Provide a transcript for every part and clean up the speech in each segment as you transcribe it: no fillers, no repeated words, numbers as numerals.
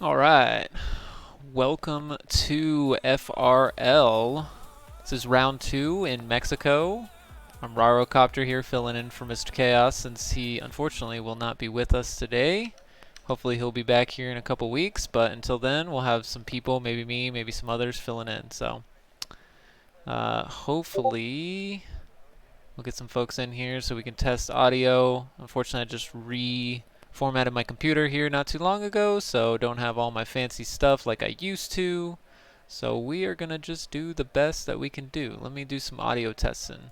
All right, welcome to FRL. This is round 2 in Mexico. I'm Rarocopter here filling in for Mr. Chaos since he unfortunately will not be with us today. Hopefully he'll be back here in a couple weeks, but until then we'll have some people, maybe me, maybe some others filling in. So hopefully we'll get some folks in here so we can test audio. Unfortunately, I just reformatted my computer here not too long ago, so don't have all my fancy stuff like I used to. So we are going to just do the best that we can do. Let me do some audio testing.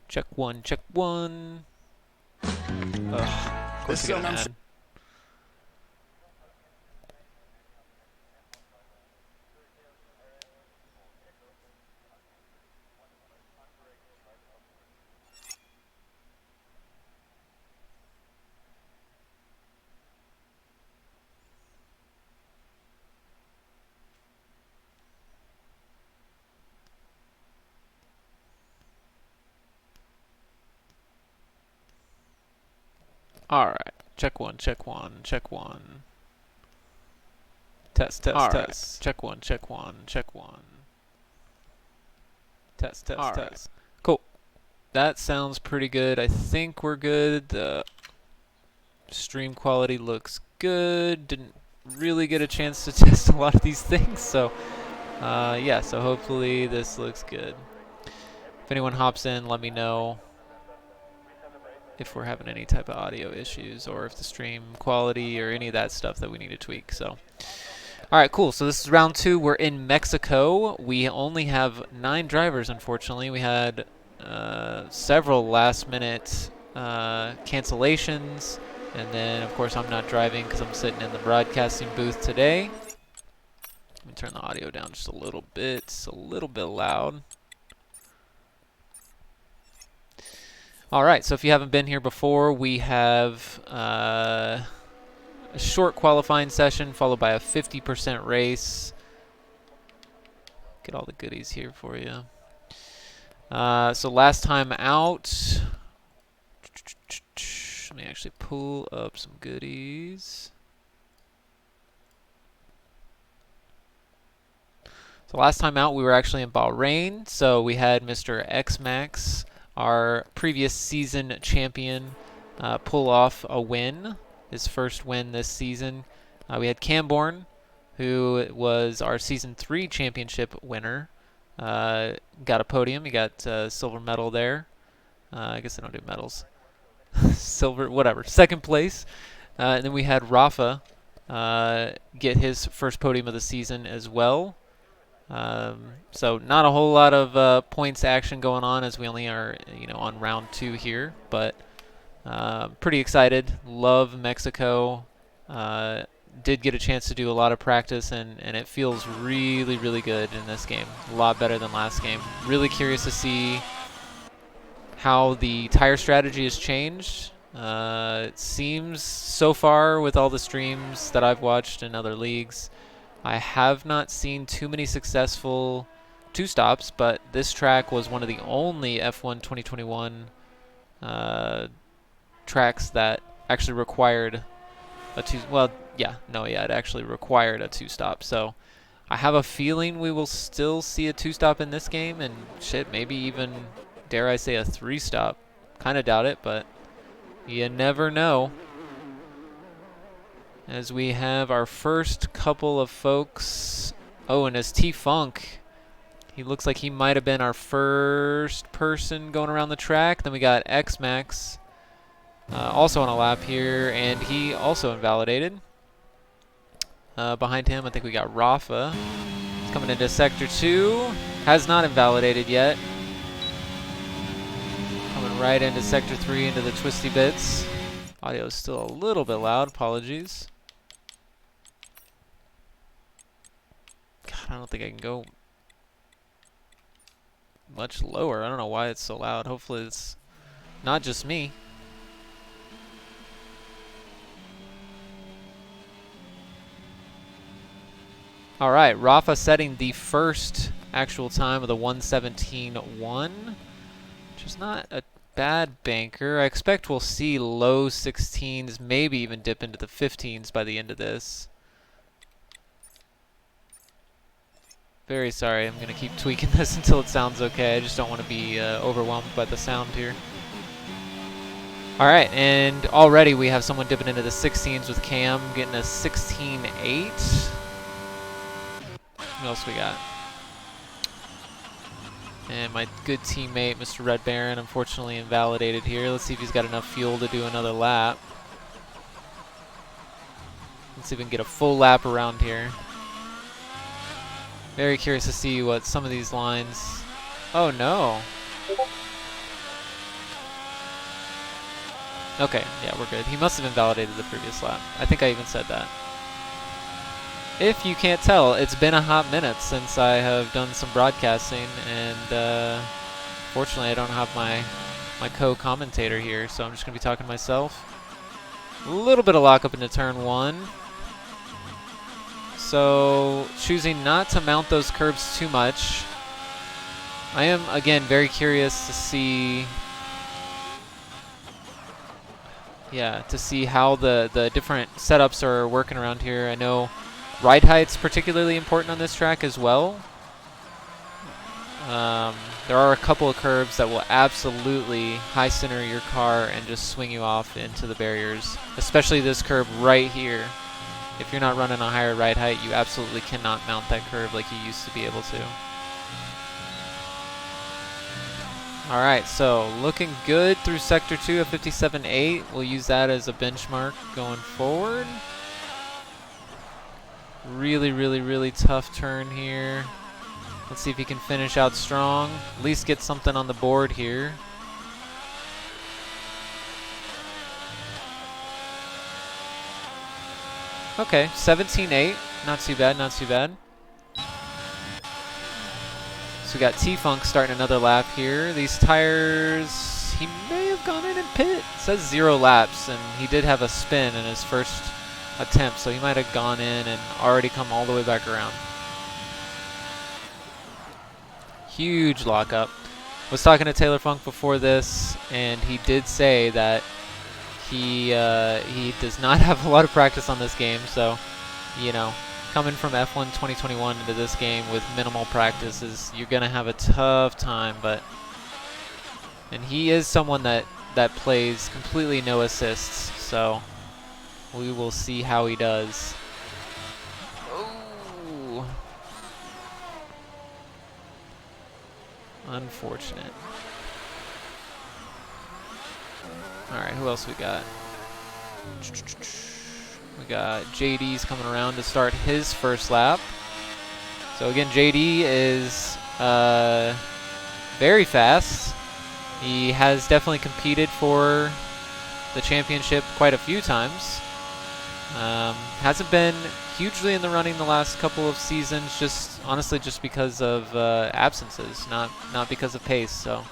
Check one, check one. Ugh, of course I get an ad. Alright, check one, check one, check one. Test, test, test. Check one, check one, check one. Test, test, test. Cool. That sounds pretty good. I think we're good. The stream quality looks good. Didn't really get a chance to test a lot of these things, so yeah, so hopefully this looks good. If anyone hops in, let me know if we're having any type of audio issues or if the stream quality or any of that stuff that we need to tweak. So alright, cool. So this is round 2. We're in Mexico. We only have 9 drivers, unfortunately. We had several last-minute cancellations. And then, of course, I'm not driving because I'm sitting in the broadcasting booth today. Let me turn the audio down just a little bit. It's a little bit loud. Alright, so if you haven't been here before, we have a short qualifying session followed by a 50% race. Get all the goodies here for you. So last time out, let me actually pull up some goodies. So last time out, we were actually in Bahrain. So we had Mr. X-Max, our previous season champion, pull off a win, his first win this season. We had Camborne, who was our Season 3 championship winner. Got a podium. He got a silver medal there. I guess they don't do medals. Silver, whatever. Second place. And then we had Rafa get his first podium of the season as well. So not a whole lot of points action going on as we only are, on round 2 here. But pretty excited. Love Mexico. Did get a chance to do a lot of practice, and it feels really, really good in this game. A lot better than last game. Really curious to see how the tire strategy has changed. It seems so far with all the streams that I've watched in other leagues, I have not seen too many successful two-stops, but this track was one of the only F1 2021 tracks that actually required a it actually required a two-stop. So I have a feeling we will still see a two-stop in this game, and shit, maybe even, dare I say, a three-stop. Kind of doubt it, but you never know. As we have our first couple of folks. Oh, and as T-Funk, he looks like he might have been our first person going around the track. Then we got X-Max also on a lap here, and he also invalidated. Behind him, I think we got Rafa. He's coming into Sector 2. Has not invalidated yet. Coming right into Sector 3, into the twisty bits. Audio is still a little bit loud. Apologies. God, I don't think I can go much lower. I don't know why it's so loud. Hopefully it's not just me. All right, Rafa setting the first actual time with a 1:17.1, which is not a bad banker. I expect we'll see low 16s, maybe even dip into the 15s by the end of this. Very sorry, I'm going to keep tweaking this until it sounds okay. I just don't want to be overwhelmed by the sound here. Alright, and already we have someone dipping into the 16s with Cam, getting a 16.8. What else we got? And my good teammate, Mr. Red Baron, unfortunately invalidated here. Let's see if he's got enough fuel to do another lap. Let's see if we can get a full lap around here. Very curious to see what some of these lines... Oh, no. Okay, yeah, we're good. He must have invalidated the previous lap. I think I even said that. If you can't tell, it's been a hot minute since I have done some broadcasting, and fortunately I don't have my co-commentator here, so I'm just going to be talking to myself. A little bit of lockup into turn 1. So, choosing not to mount those curbs too much. I am, again, very curious to see... Yeah, to see how the different setups are working around here. I know ride height's particularly important on this track as well. There are a couple of curbs that will absolutely high center your car and just swing you off into the barriers, especially this curb right here. If you're not running a higher ride height, you absolutely cannot mount that curve like you used to be able to. Alright, so looking good through Sector 2 at 57.8. We'll use that as a benchmark going forward. Really, really, really tough turn here. Let's see if he can finish out strong. At least get something on the board here. Okay, 17.8. Not too bad, not too bad. So we got T-Funk starting another lap here. These tires, he may have gone in and pit. It says 0 laps, and he did have a spin in his first attempt, so he might have gone in and already come all the way back around. Huge lockup. Was talking to Taylor Funk before this, and he did say that he does not have a lot of practice on this game, so, you know, coming from F1 2021 into this game with minimal practice you're going to have a tough time, and he is someone that plays completely no assists, so we will see how he does. Oh, unfortunate. Alright, who else we got? We got JD's coming around to start his first lap. So again, JD is very fast. He has definitely competed for the championship quite a few times. Hasn't been hugely in the running the last couple of seasons, just honestly just because of absences, not because of pace. So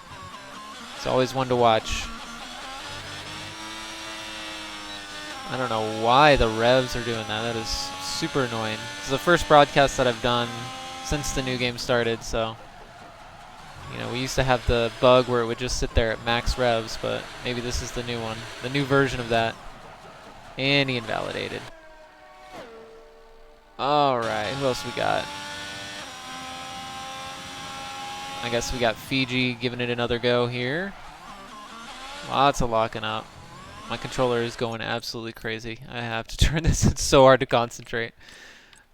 it's always one to watch. I don't know why the revs are doing that. That is super annoying. It's the first broadcast that I've done since the new game started, so you know, we used to have the bug where it would just sit there at max revs, but maybe this is the new one, the new version of that. And he invalidated. Alright, who else we got? I guess we got Fiji giving it another go here. Lots of locking up. My controller is going absolutely crazy. I have to turn this. It's so hard to concentrate.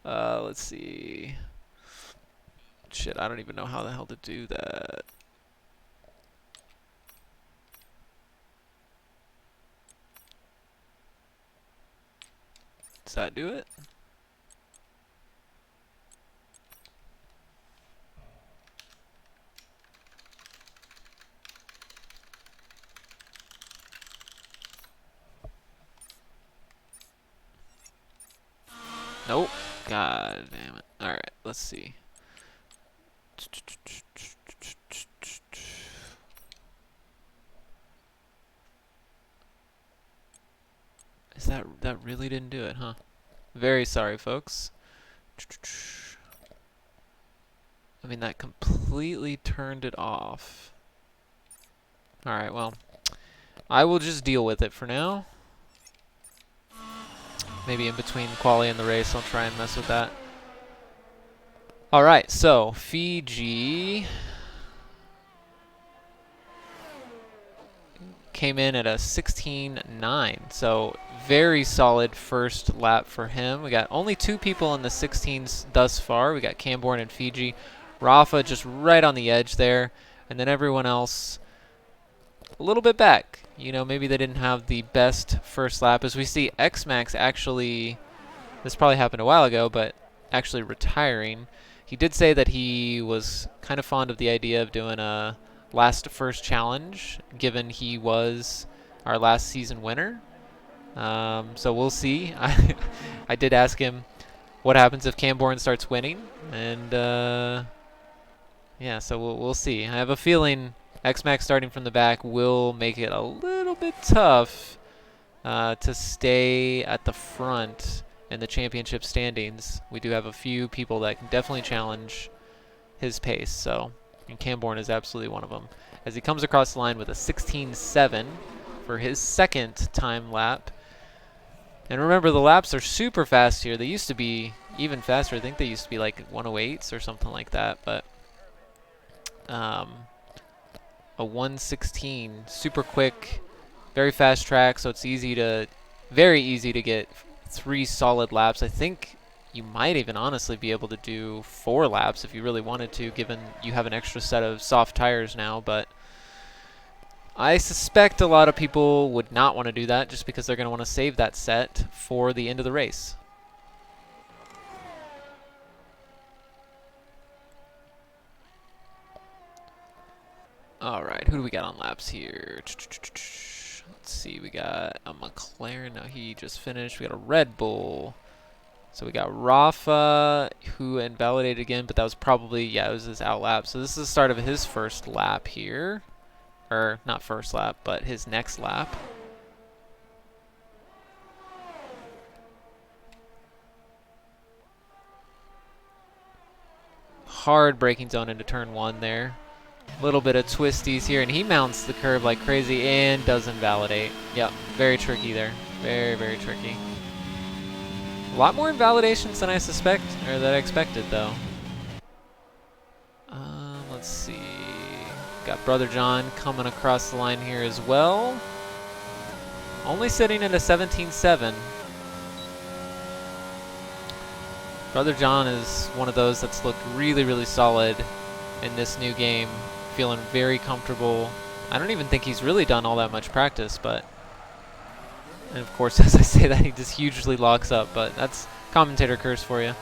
Let's see. Shit, I don't even know how the hell to do that. Does that do it? Nope. God damn it. Alright, let's see. Is that really didn't do it, huh? Very sorry, folks. I mean, that completely turned it off. Alright, well, I will just deal with it for now. Maybe in between quali and the race, I'll try and mess with that. Alright, so Fiji came in at a 16.9, so very solid first lap for him. We got only 2 people in the 16s thus far. We got Camborne and Fiji. Rafa just right on the edge there, and then everyone else a little bit back. You know, maybe they didn't have the best first lap. As we see X-Max actually, this probably happened a while ago, but actually retiring. He did say that he was kind of fond of the idea of doing a last first challenge, given he was our last season winner. So we'll see. I did ask him what happens if Camborne starts winning, and yeah, so we'll see. I have a feeling X-Max starting from the back will make it a little bit tough to stay at the front in the championship standings. We do have a few people that can definitely challenge his pace, so, and Camborne is absolutely one of them. As he comes across the line with a 16.7 for his second time lap. And remember, the laps are super fast here. They used to be even faster. I think they used to be like 108s or something like that, but a 1:16, super quick, very fast track, so it's very easy to get 3 solid laps. I think you might even honestly be able to do 4 laps if you really wanted to, given you have an extra set of soft tires now, but I suspect a lot of people would not want to do that just because they're going to want to save that set for the end of the race. All right, who do we got on laps here? Let's see, we got a McLaren. No, he just finished. We got a Red Bull. So we got Rafa, who invalidated again, but that was probably, yeah, it was his out lap. So this is the start of his first lap here. Or, not first lap, but his next lap. Hard braking zone into turn 1 there. Little bit of twisties here, and he mounts the curve like crazy and does invalidate. Yep, very tricky there. Very, very tricky. A lot more invalidations than I expected, though. Let's see. Got Brother John coming across the line here as well. Only sitting at a 17.7. Brother John is one of those that's looked really, really solid in this new game. Feeling very comfortable. I don't even think he's really done all that much practice, but... And of course, as I say that, he just hugely locks up, but that's commentator curse for you.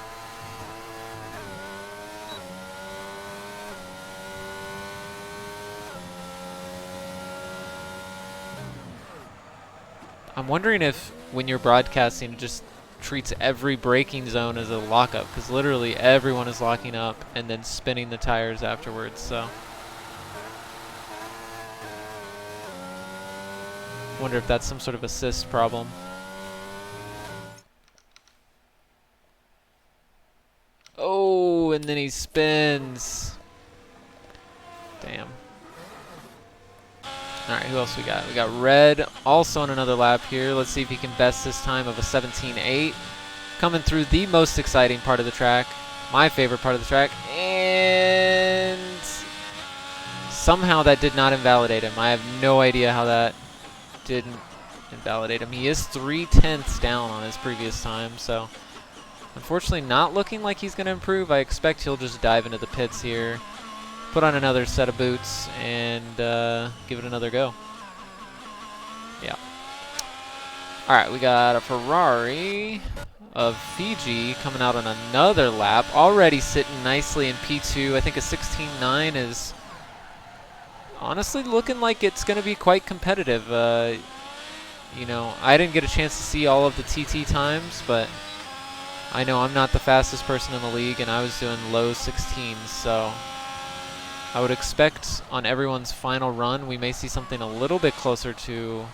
I'm wondering if, when you're broadcasting, it just treats every braking zone as a lockup, because literally everyone is locking up and then spinning the tires afterwards, so... Wonder if that's some sort of assist problem. Oh, and then he spins. Damn. Alright, who else we got? We got Red also on another lap here. Let's see if he can best this time of a 17.8. Coming through the most exciting part of the track. My favorite part of the track. And somehow that did not invalidate him. I have no idea how that didn't invalidate him. He is 0.3 down on his previous time, so unfortunately not looking like he's going to improve. I expect he'll just dive into the pits here, put on another set of boots, and give it another go. Yeah. Alright, we got a Ferrari of Fiji coming out on another lap, already sitting nicely in P2. I think a 16.9 is honestly looking like it's going to be quite competitive. You know, I didn't get a chance to see all of the TT times, but I know I'm not the fastest person in the league, and I was doing low 16s, so I would expect on everyone's final run we may see something a little bit closer to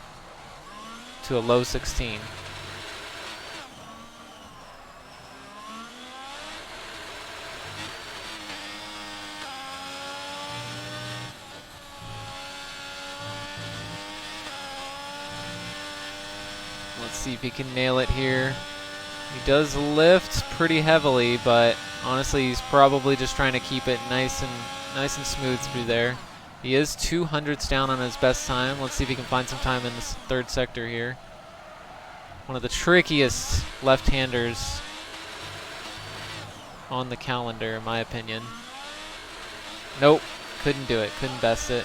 a low 16. see if he can nail it here. He does lift pretty heavily, but honestly, he's probably just trying to keep it nice and smooth through there. He is 200ths down on his best time. Let's see if he can find some time in this third sector here. One of the trickiest left-handers on the calendar, in my opinion. Nope, couldn't do it, couldn't best it.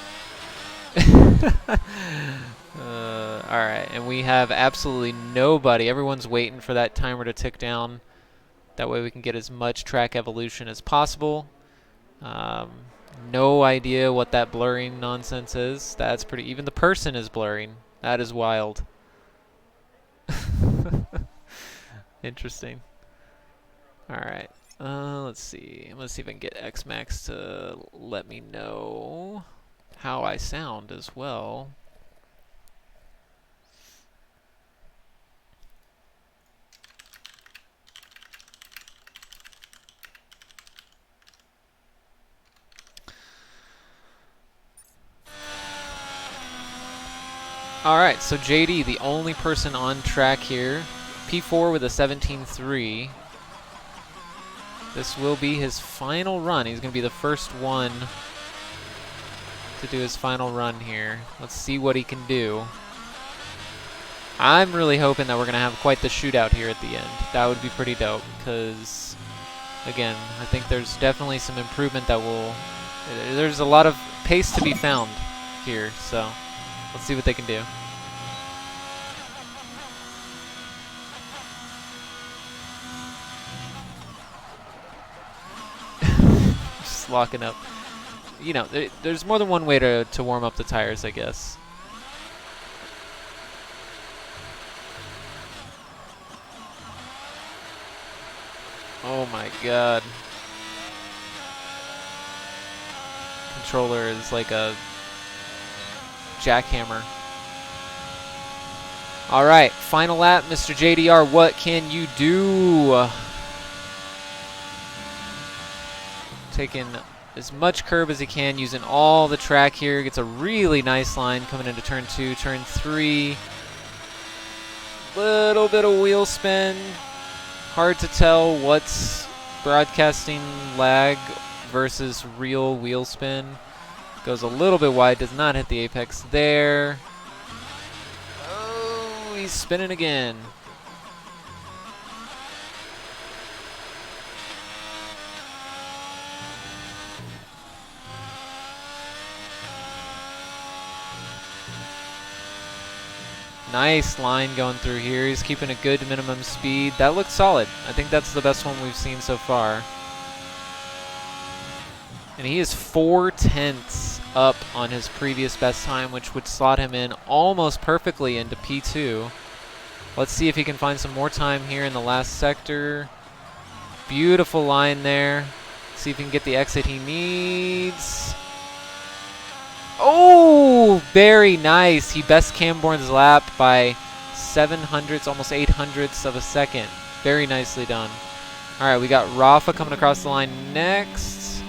Alright, and we have absolutely nobody. Everyone's waiting for that timer to tick down. That way we can get as much track evolution as possible. No idea what that blurring nonsense is. That's pretty... Even the person is blurring. That is wild. Interesting. Alright. Let's see. Let's see if I can get Xmax to let me know how I sound as well. Alright, so JD, the only person on track here. P4 with a 17.3. This will be his final run. He's going to be the first one to do his final run here. Let's see what he can do. I'm really hoping that we're going to have quite the shootout here at the end. That would be pretty dope because, again, I think there's definitely some improvement that will... There's a lot of pace to be found here, so let's see what they can do. Just locking up. You know, there's more than one way to warm up the tires, I guess. Oh my god. Controller is like a jackhammer. Alright, final lap, Mr. JDR, what can you do? Taking as much curb as he can, using all the track here. Gets a really nice line coming into turn 2, turn 3. Little bit of wheel spin. Hard to tell what's broadcasting lag versus real wheel spin. Goes a little bit wide, does not hit the apex there. Oh, he's spinning again. Nice line going through here. He's keeping a good minimum speed. That looks solid. I think that's the best one we've seen so far. And he is 4/10 up on his previous best time, which would slot him in almost perfectly into P2. Let's see if he can find some more time here in the last sector. Beautiful line there. See if he can get the exit he needs. Oh, very nice. He best Camborne's lap by 700ths, almost 800ths of a second. Very nicely done. All right, we got Rafa coming across the line next.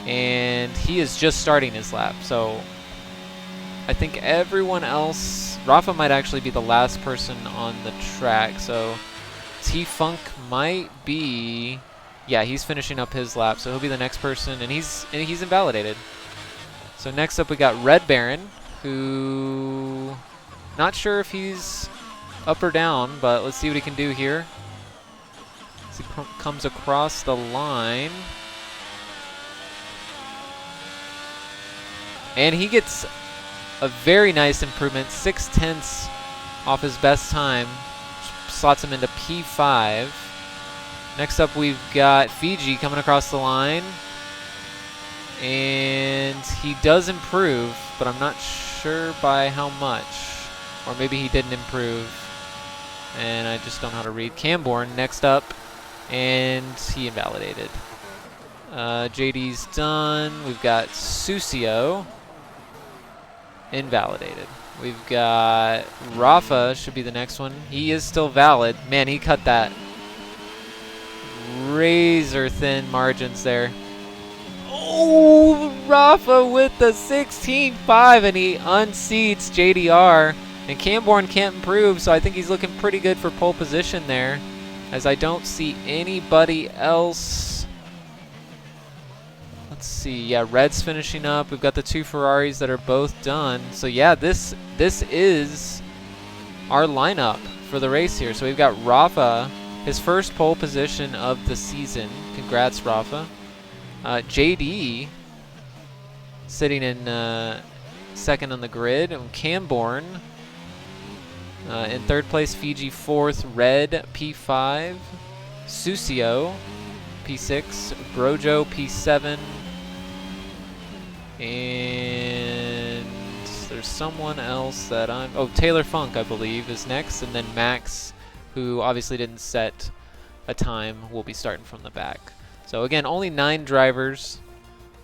And he is just starting his lap. So I think everyone else, Rafa might actually be the last person on the track. So T-Funk might be, yeah, he's finishing up his lap. So he'll be the next person, and he's invalidated. So next up we got Red Baron, who, not sure if he's up or down, but let's see what he can do here. As he comes across the line. And he gets a very nice improvement, 6/10 off his best time, slots him into P5. Next up we've got Fiji coming across the line. And he does improve, but I'm not sure by how much. Or maybe he didn't improve. And I just don't know how to read. Camborne next up, and he invalidated. JD's done. We've got Susio, invalidated. We've got Rafa, should be the next one. He is still valid. Man, he cut that. Razor thin margins there. Oh, Rafa with the 16.5, and he unseats JDR. And Camborne can't improve, so I think he's looking pretty good for pole position there, as I don't see anybody else. Let's see. Yeah, Red's finishing up. We've got the 2 Ferraris that are both done. So yeah, this is our lineup for the race here. So we've got Rafa, his first pole position of the season. Congrats, Rafa. JD sitting in second on the grid. And Camborne in third place. Fiji fourth. Red P5. Susio P6. Brojo P7. And there's someone else that oh, Taylor Funk, I believe, is next. And then Max, who obviously didn't set a time, will be starting from the back. So again, only 9 drivers.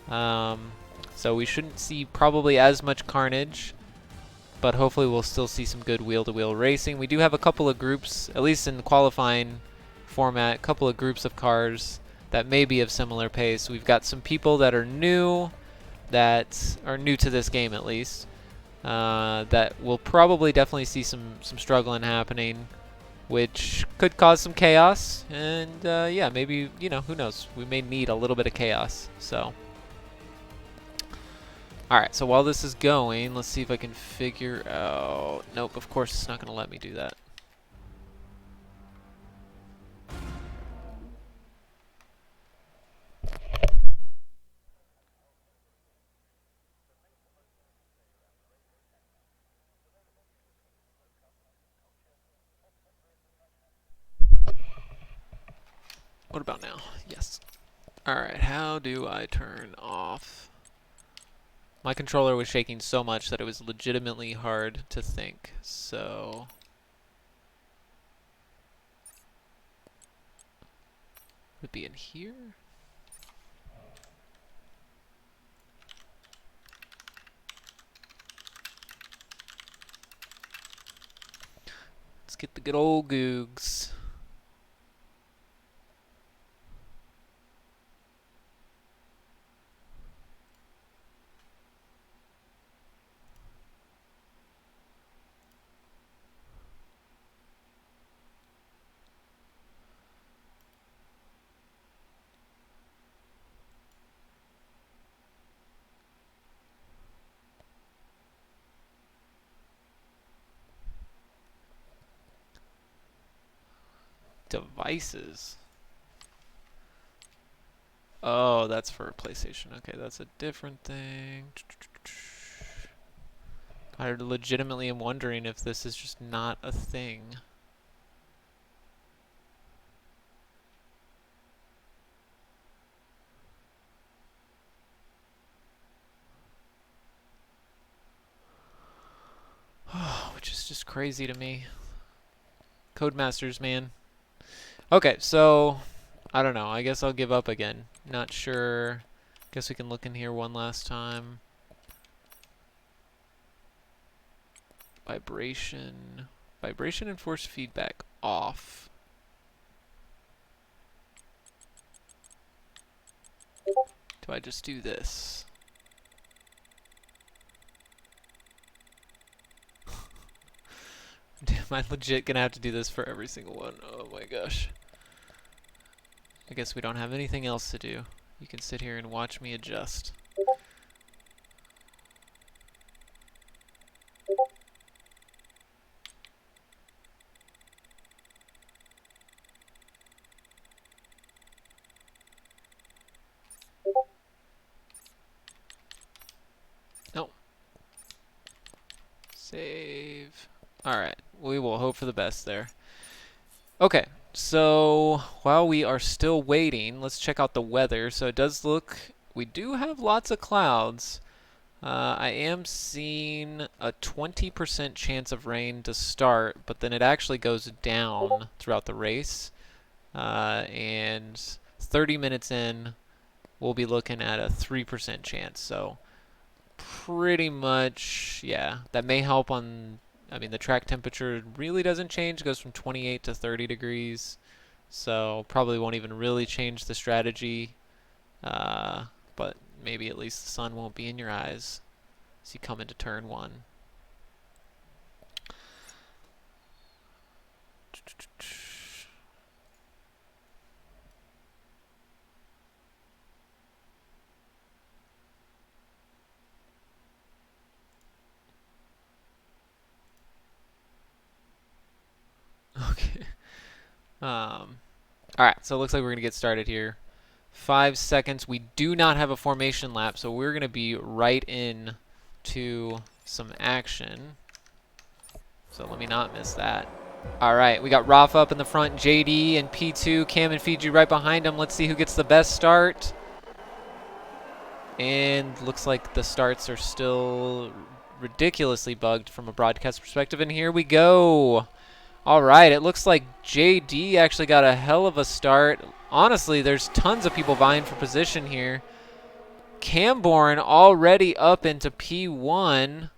So we shouldn't see probably as much carnage, but hopefully we'll still see some good wheel-to-wheel racing. We do have a couple of groups, at least in the qualifying format, a couple of groups of cars that may be of similar pace. We've got some people that are new to this game at least, that will probably definitely see some struggling happening, which could cause some chaos. And yeah, maybe, you know, who knows? We may need a little bit of chaos. So, all right. So while this is going, let's see if I can figure out. Nope. Of course, it's not going to let me do that. What about now? Yes. All right. How do I turn off? My controller was shaking so much that it was legitimately hard to think. So would it be in here? Let's get the good old Googs. Devices. Oh, that's for PlayStation. Okay, that's a different thing. I legitimately am wondering if this is just not a thing. Which is just crazy to me. Codemasters, man. Okay, so I don't know. I guess I'll give up again. Not sure. Guess we can look in here one last time. Vibration. Vibration and force feedback off. Do I just do this? Am I legit gonna have to do this for every single one? Oh my gosh. I guess we don't have anything else to do. You can sit here and watch me adjust. Nope. Save. Alright, we will hope for the best there. Okay, so while we are still waiting, let's check out the weather. So it does look, we do have lots of clouds. I am seeing a 20% chance of rain to start, but then it actually goes down throughout the race. And 30 minutes in, we'll be looking at a 3% chance. So pretty much, yeah, that may help on, I mean, the track temperature really doesn't change. It goes from 28 to 30 degrees. So probably won't even really change the strategy. But maybe at least the sun won't be in your eyes as you come into turn 1. Okay. All right, so it looks like we're going to get started here. 5 seconds. We do not have a formation lap, so we're going to be right in to some action. So let me not miss that. All right, we got Rafa up in the front, JD and P2, Cam and Fiji right behind him. Let's see who gets the best start. And looks like the starts are still ridiculously bugged from a broadcast perspective. And here we go. All right, it looks like JD actually got a hell of a start. Honestly, there's tons of people vying for position here. Camborne already up into P1.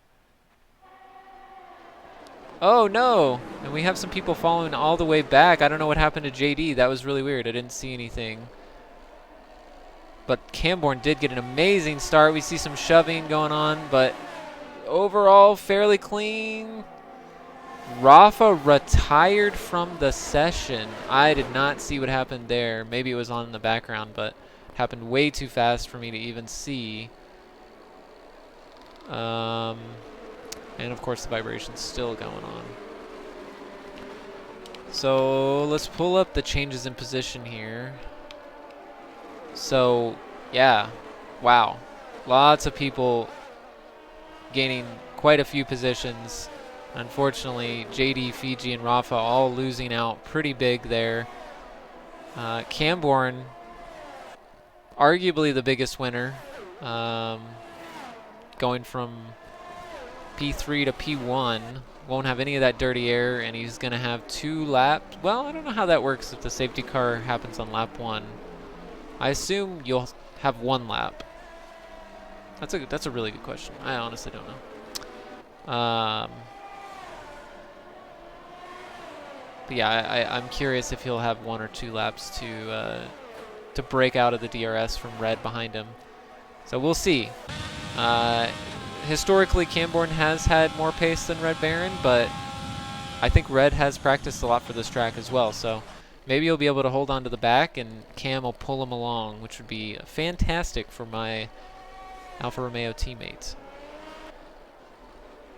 Oh, no. And we have some people following all the way back. I don't know what happened to JD. That was really weird. I didn't see anything. But Camborne did get an amazing start. We see some shoving going on, but overall fairly clean. Rafa retired from the session. I did not see what happened there. Maybe it was on in the background, but it happened way too fast for me to even see. And of course the vibration's still going on. So let's pull up the changes in position here. So yeah, wow. Lots of people gaining quite a few positions. Unfortunately, JD, Fiji, and Rafa all losing out pretty big there. Camborne, arguably the biggest winner, going from P3 to P1. Won't have any of that dirty air, and he's going to have 2 laps. Well, I don't know how that works if the safety car happens on lap 1. I assume you'll have 1 lap. That's a really good question. I honestly don't know. But yeah, I'm curious if he'll have 1 or 2 laps to break out of the DRS from Red behind him. So we'll see. Historically, Camborne has had more pace than Red Baron, but I think Red has practiced a lot for this track as well. So maybe he'll be able to hold on to the back, and Cam will pull him along, which would be fantastic for my Alfa Romeo teammates.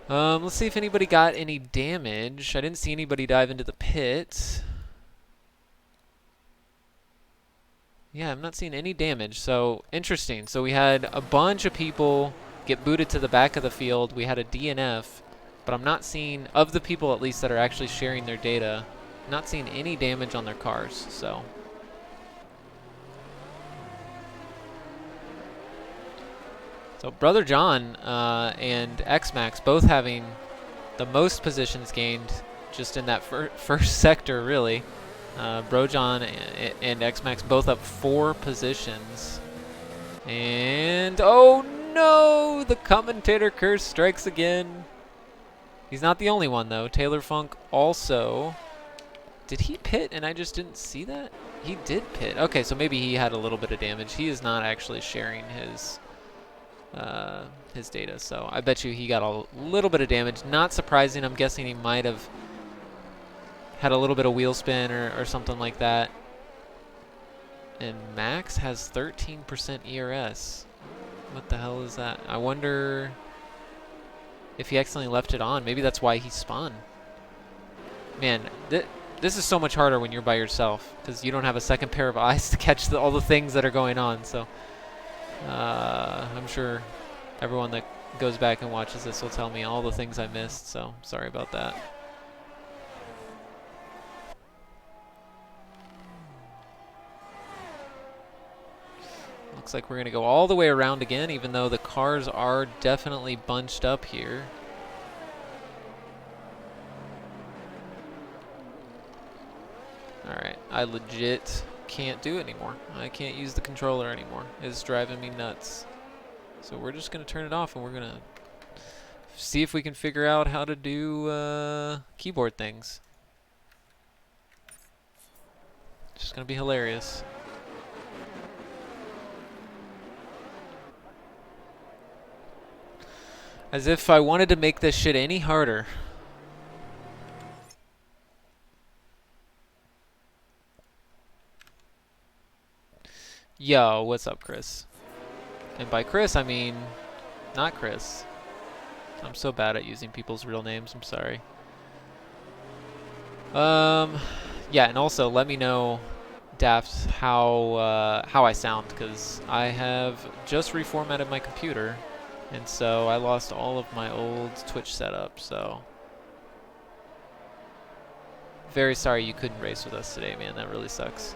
Let's see if anybody got any damage. I didn't see anybody dive into the pit. Yeah, I'm not seeing any damage, so interesting. So we had a bunch of people get booted to the back of the field. We had a DNF, but I'm not seeing, of the people at least that are actually sharing their data, not seeing any damage on their cars, so. So Brother John and X-Max both having the most positions gained just in that first sector, really. Bro John and X-Max both up 4 positions. And, oh no, the commentator curse strikes again. He's not the only one, though. Taylor Funk also. Did he pit and I just didn't see that? He did pit. Okay, so maybe he had a little bit of damage. He is not actually sharing his data, so I bet you he got a little bit of damage. Not surprising. I'm guessing he might have had a little bit of wheel spin or something like that. And Max has 13% ERS. What the hell is that? I wonder if he accidentally left it on. Maybe that's why he spun. Man, this is so much harder when you're by yourself because you don't have a second pair of eyes to catch all the things that are going on. So I'm sure everyone that goes back and watches this will tell me all the things I missed. So sorry about that. Looks like we're going to go all the way around again, even though the cars are definitely bunched up here. Alright, I legit can't do it anymore. I can't use the controller anymore. It's driving me nuts. So we're just going to turn it off, and we're going to see if we can figure out how to do keyboard things. It's just going to be hilarious. As if I wanted to make this shit any harder. Yo, what's up, Chris? And by Chris, I mean not Chris. I'm so bad at using people's real names, I'm sorry. Yeah, and also let me know, Daft, how I sound, because I have just reformatted my computer, and so I lost all of my old Twitch setup. So very sorry you couldn't race with us today, man. That really sucks.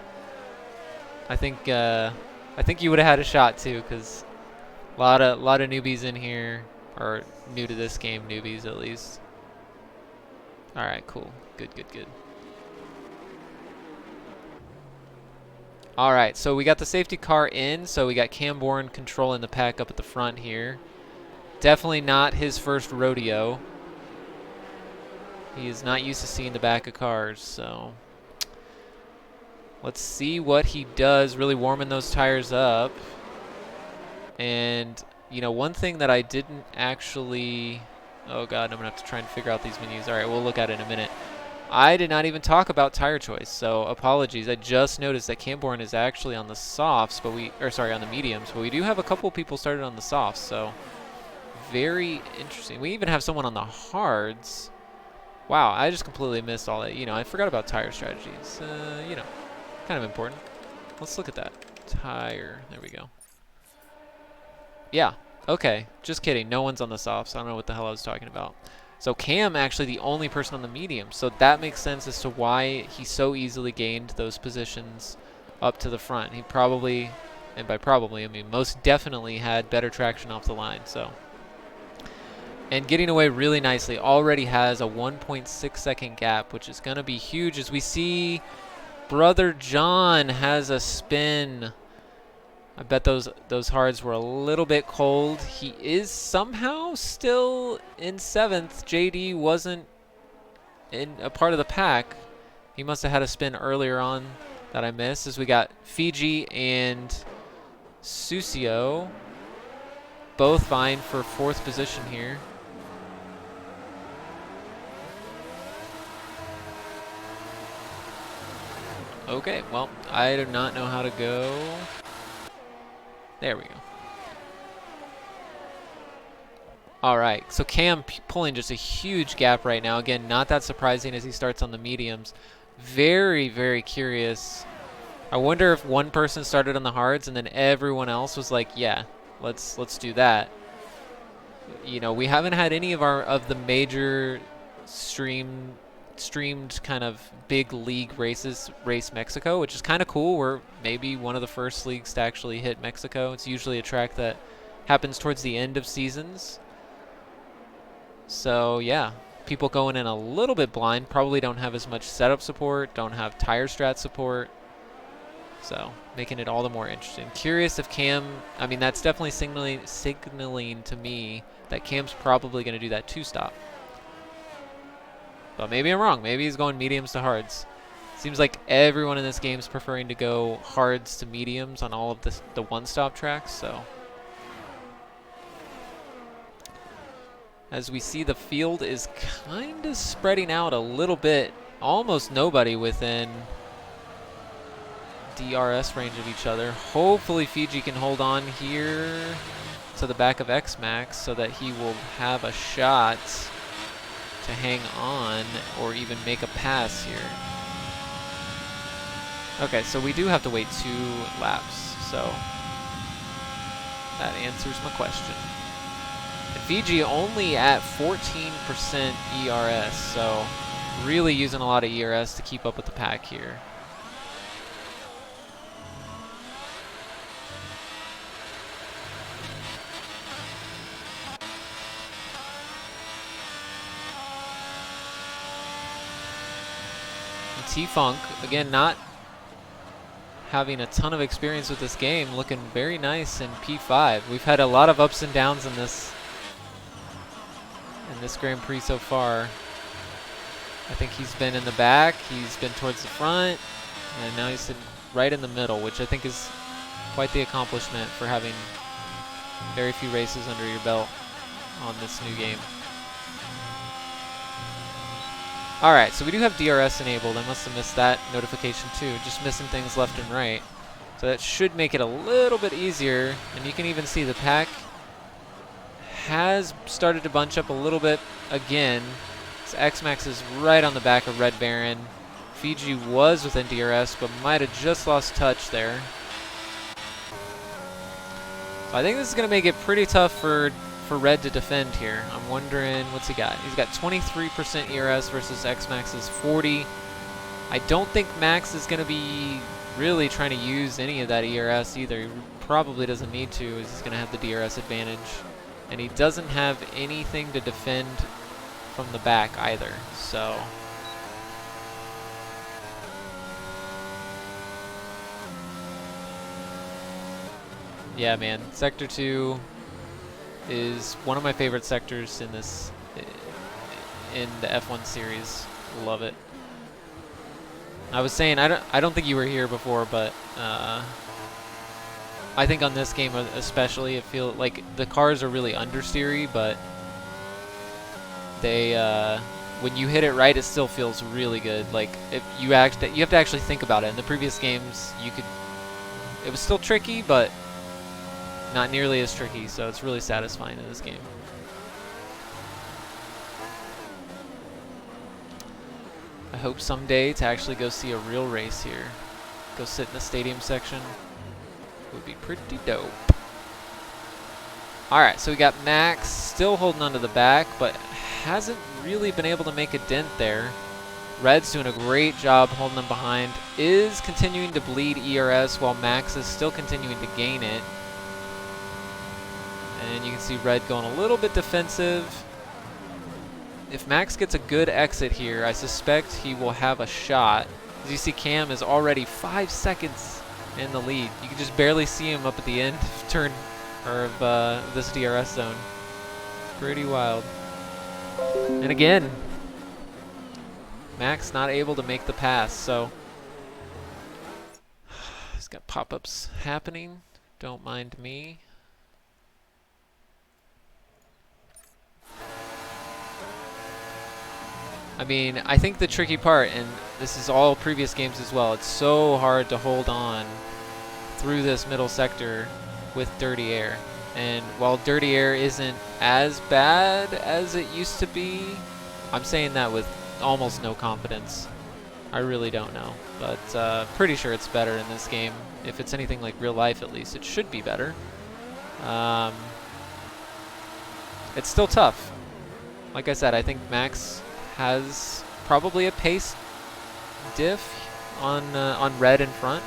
I think you would have had a shot too, because lot of newbies in here, or new to this game newbies at least. All right, cool, good, good, good. All right, so we got the safety car in, so we got Camborne controlling the pack up at the front here. Definitely not his first rodeo. He is not used to seeing the back of cars, so let's see what he does, really warming those tires up. And, you know, one thing that I didn't actually... Oh, God, I'm going to have to try and figure out these menus. All right, we'll look at it in a minute. I did not even talk about tire choice, so apologies. I just noticed that Camborne is actually on the softs, but on the mediums, but we do have a couple people started on the softs, so very interesting. We even have someone on the hards. Wow, I just completely missed all that. You know, I forgot about tire strategies. You know, kind of important. Let's look at that. Tire, there we go. Yeah, okay, just kidding. No one's on the softs. I don't know what the hell I was talking about. So Cam actually the only person on the medium. So that makes sense as to why he so easily gained those positions up to the front. He probably, and by probably, I mean most definitely had better traction off the line. So, and getting away really nicely. Already has a 1.6 second gap, which is going to be huge as we see Brother John has a spin. I bet those hards were a little bit cold. He is somehow still in 7th. JD wasn't in a part of the pack. He must have had a spin earlier on that I missed, as we got Fiji and Susio both vying for 4th position here. Okay, well, I do not know how to go. There we go. All right, so Cam pulling just a huge gap right now. Again, not that surprising as he starts on the mediums. Very, very curious. I wonder if one person started on the hards and then everyone else was like, yeah, let's do that. You know, we haven't had any of the major streamed kind of big league races race Mexico, which is kind of cool. We're maybe one of the first leagues to actually hit Mexico. It's usually a track that happens towards the end of seasons. So yeah, people going in a little bit blind, probably don't have as much setup support, don't have tire strat support. So making it all the more interesting. Curious if Cam, I mean, that's definitely signaling to me that Cam's probably going to do that 2-stop. But maybe I'm wrong. Maybe he's going mediums to hards. Seems like everyone in this game is preferring to go hards to mediums on all of the 1-stop tracks, so. As we see, the field is kind of spreading out a little bit. Almost nobody within DRS range of each other. Hopefully Fiji can hold on here to the back of X-Max so that he will have a shot to hang on or even make a pass here. Okay, so we do have to wait 2 laps, so that answers my question. And Fiji only at 14% ERS, so really using a lot of ERS to keep up with the pack here. T-Funk, again, not having a ton of experience with this game, looking very nice in P5. We've had a lot of ups and downs in this Grand Prix so far. I think he's been in the back, he's been towards the front, and now he's sitting right in the middle, which I think is quite the accomplishment for having very few races under your belt on this new game. All right, so we do have DRS enabled. I must have missed that notification too. Just missing things left and right. So that should make it a little bit easier. And you can even see the pack has started to bunch up a little bit again. So X-Max is right on the back of Red Baron. Fiji was within DRS, but might have just lost touch there. So I think this is going to make it pretty tough for Red to defend here. I'm wondering, what's he got? He's got 23% ERS versus X-Max's 40. I don't think Max is going to be really trying to use any of that ERS either. He probably doesn't need to, as he's going to have the DRS advantage. And he doesn't have anything to defend from the back either, so... Yeah, man, Sector 2 is one of my favorite sectors in this, in the F1 series. Love it. I was saying, I don't think you were here before, but I think on this game especially, it feels like the cars are really understeery, but they, when you hit it right, it still feels really good. Like, if you have to actually think about it. In the previous games, it was still tricky, but not nearly as tricky, so it's really satisfying in this game. I hope someday to actually go see a real race here. Go sit in the stadium section. Would be pretty dope. Alright, so we got Max still holding onto the back, but hasn't really been able to make a dent there. Red's doing a great job holding them behind. Is continuing to bleed ERS while Max is still continuing to gain it. And you can see Red going a little bit defensive. If Max gets a good exit here, I suspect he will have a shot. As you see, Cam is already 5 seconds in the lead. You can just barely see him up at the end of turn, or of this DRS zone. Pretty wild. And again, Max not able to make the pass, so he's got pop-ups happening. Don't mind me. I mean, I think the tricky part, and this is all previous games as well, it's so hard to hold on through this middle sector with dirty air. And while dirty air isn't as bad as it used to be, I'm saying that with almost no confidence. I really don't know, but pretty sure it's better in this game. If it's anything like real life, at least, it should be better. It's still tough. Like I said, I think Max has probably a pace diff on Red in front.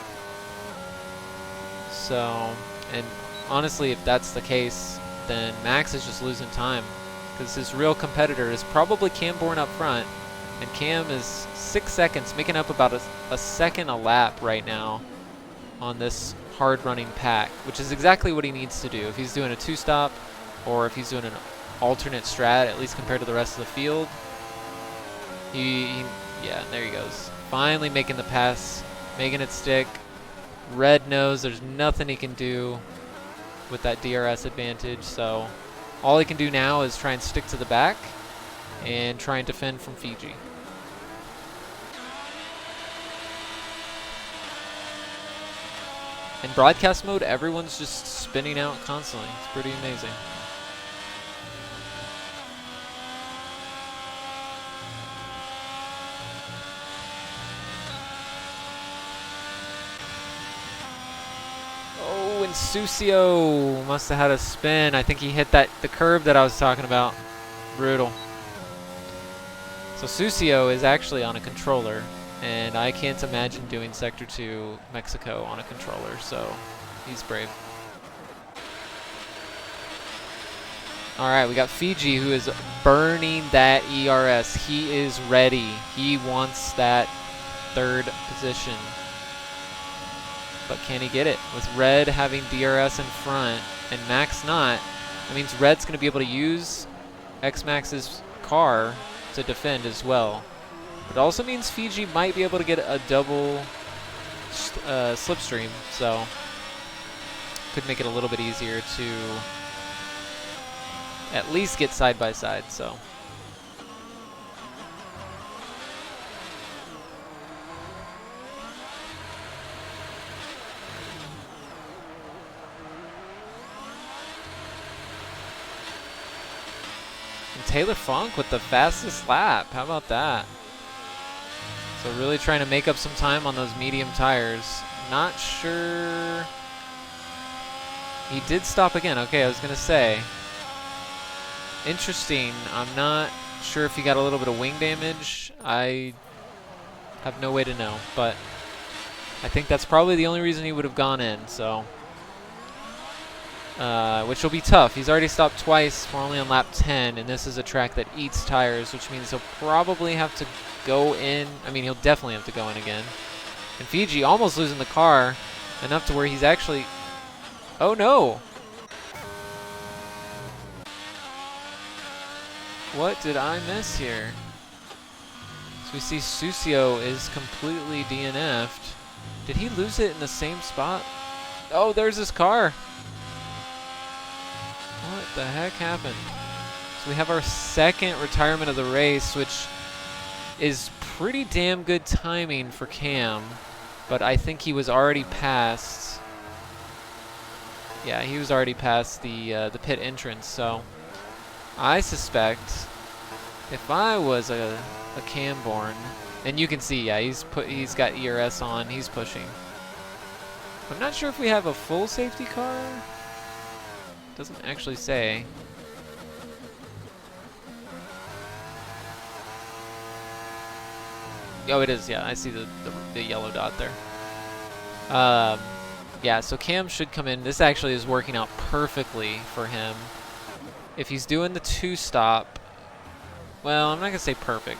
So, and honestly, if that's the case, then Max is just losing time, because his real competitor is probably Cam Bourne up front, and Cam is 6 seconds, making up about a second a lap right now on this hard-running pack, which is exactly what he needs to do. If he's doing a two-stop, or if he's doing an alternate strat, at least compared to the rest of the field, yeah, there he goes. Finally making the pass, making it stick. Red knows there's nothing he can do with that DRS advantage, so all he can do now is try and stick to the back and try and defend from Fiji. In broadcast mode, everyone's just spinning out constantly. It's pretty amazing. Oh, and Susio must have had a spin. I think he hit the curve that I was talking about. Brutal. So Susio is actually on a controller, and I can't imagine doing Sector 2 Mexico on a controller, so he's brave. Alright, we got Fiji, who is burning that ERS. He is ready. He wants that third position. But can he get it? With Red having DRS in front and Max not, that means Red's going to be able to use X-Max's car to defend as well. It also means Fiji might be able to get a double slipstream, so could make it a little bit easier to at least get side by side. So And Taylor Funk with the fastest lap. How about that? So really trying to make up some time on those medium tires. Not sure. He did stop again. Okay, I was going to say. Interesting. I'm not sure if he got a little bit of wing damage. I have no way to know, but I think that's probably the only reason he would have gone in, so. Which will be tough. He's already stopped twice. We're only on lap 10, and this is a track that eats tires, which means he'll probably have to go in. I mean, he'll definitely have to go in again. And Fiji almost losing the car enough to where he's actually... Oh, no. What did I miss here? So we see Susio is completely DNF'd. Did he lose it in the same spot? Oh, there's his car. What the heck happened? So we have our second retirement of the race, which is pretty damn good timing for Cam, but I think he was already past. Yeah, he was already past the pit entrance, so I suspect if I was a Camborn, and you can see, yeah, he's got ERS on, he's pushing. I'm not sure if we have a full safety car. Doesn't actually say. Oh, it is, yeah, I see the yellow dot there. Yeah, so Cam should come in. This actually is working out perfectly for him. If he's doing the 2-stop, well, I'm not going to say perfect.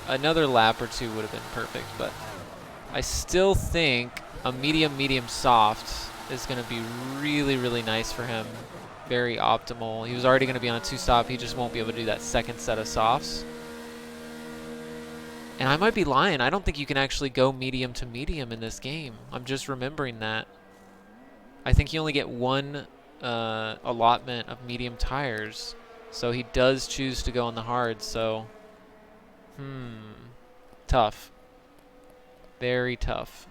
Another lap or two would have been perfect, but I still think a medium soft is going to be really, really nice for him. Very optimal. He was already going to be on a 2-stop. He just won't be able to do that second set of softs. And I might be lying. I don't think you can actually go medium to medium in this game. I'm just remembering that. I think you only get one allotment of medium tires. So he does choose to go on the hard. So, tough. Very tough.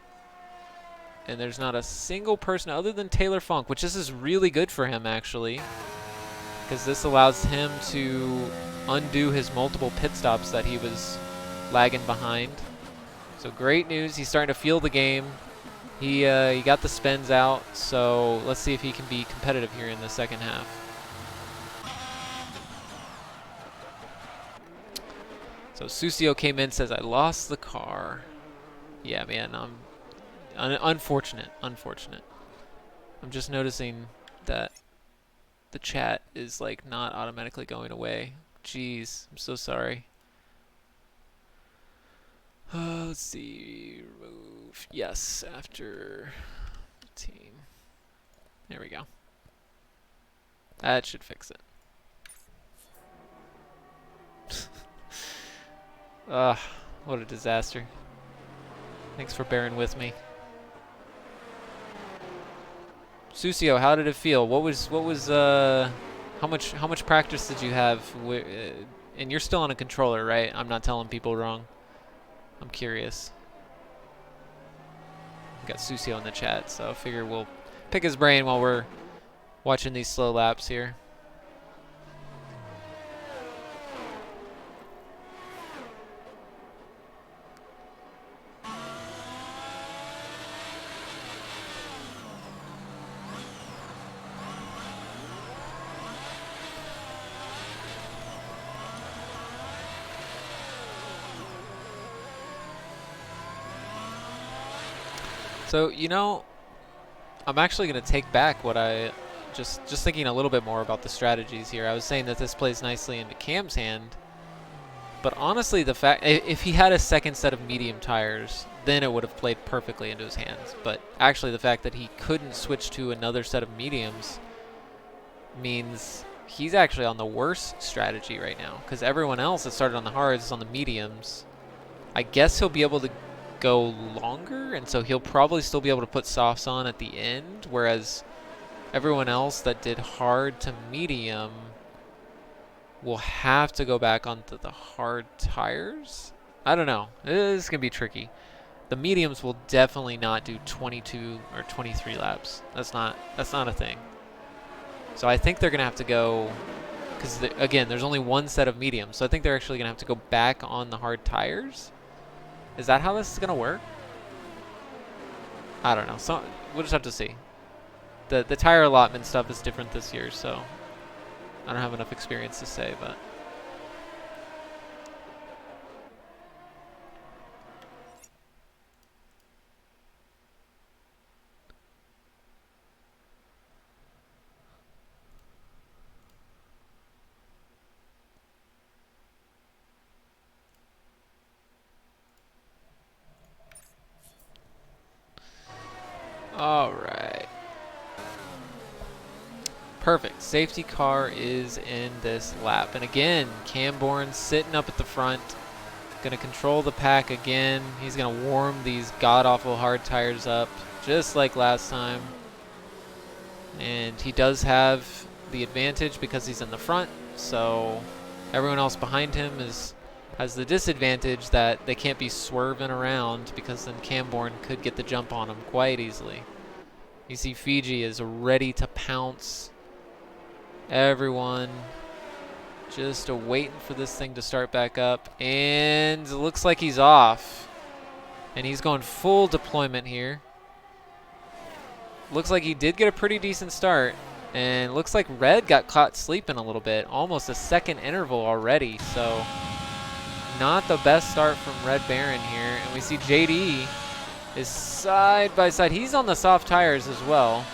And there's not a single person other than Taylor Funk, which this is really good for him, actually, because this allows him to undo his multiple pit stops that he was lagging behind. So great news. He's starting to feel the game. He got the spins out, so let's see if he can be competitive here in the second half. So Susio came in, says, I lost the car. Yeah, man, unfortunate. I'm just noticing that the chat is like not automatically going away. Jeez, I'm so sorry. Let's see, remove, yes, after team. There we go. That should fix it. What a disaster. Thanks for bearing with me. Susio, how did it feel? What was how much practice did you have? And you're still on a controller, right? I'm not telling people wrong. I'm curious. We got Susio in the chat, so I figure we'll pick his brain while we're watching these slow laps here. So, you know, I'm actually going to take back what I just thinking a little bit more about the strategies here. I was saying that this plays nicely into Cam's hand, but honestly, the fact if he had a second set of medium tires, then it would have played perfectly into his hands. But actually, the fact that he couldn't switch to another set of mediums means he's actually on the worst strategy right now, because everyone else that started on the hards is on the mediums. I guess he'll be able to go longer, and so he'll probably still be able to put softs on at the end, whereas everyone else that did hard to medium will have to go back onto the hard tires. I don't know. This is going to be tricky. The mediums will definitely not do 22 or 23 laps. That's not a thing. So I think they're going to have to go because again, there's only one set of mediums, so I think they're actually gonna have to go back on the hard tires. Is that how this is gonna work? I don't know. So we'll just have to see. The tire allotment stuff is different this year, so I don't have enough experience to say, but. All right. Perfect. Safety car is in this lap. And again, Camborne sitting up at the front. Going to control the pack again. He's going to warm these god-awful hard tires up, just like last time. And he does have the advantage because he's in the front. So everyone else behind him has the disadvantage that they can't be swerving around, because then Camborne could get the jump on him quite easily. You see Fiji is ready to pounce. Everyone just waiting for this thing to start back up. And it looks like he's off. And he's going full deployment here. Looks like he did get a pretty decent start. And looks like Red got caught sleeping a little bit. Almost a second interval already. So not the best start from Red Baron here. And we see JD is side by side. He's on the soft tires as well.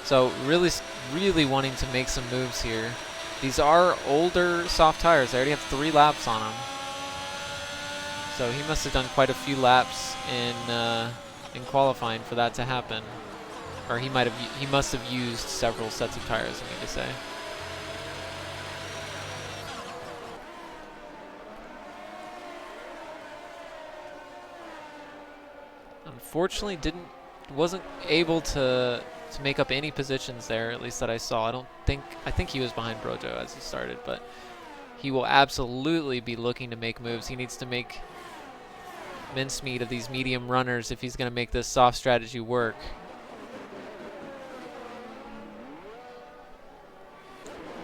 So really wanting to make some moves here. These are older soft tires. They already have 3 laps on them. So he must have done quite a few laps in qualifying for that to happen. Or he must have used several sets of tires, I mean to say. Unfortunately, wasn't able to make up any positions there, at least that I saw. I think he was behind Brojo as he started, but he will absolutely be looking to make moves. He needs to make mincemeat of these medium runners if he's going to make this soft strategy work.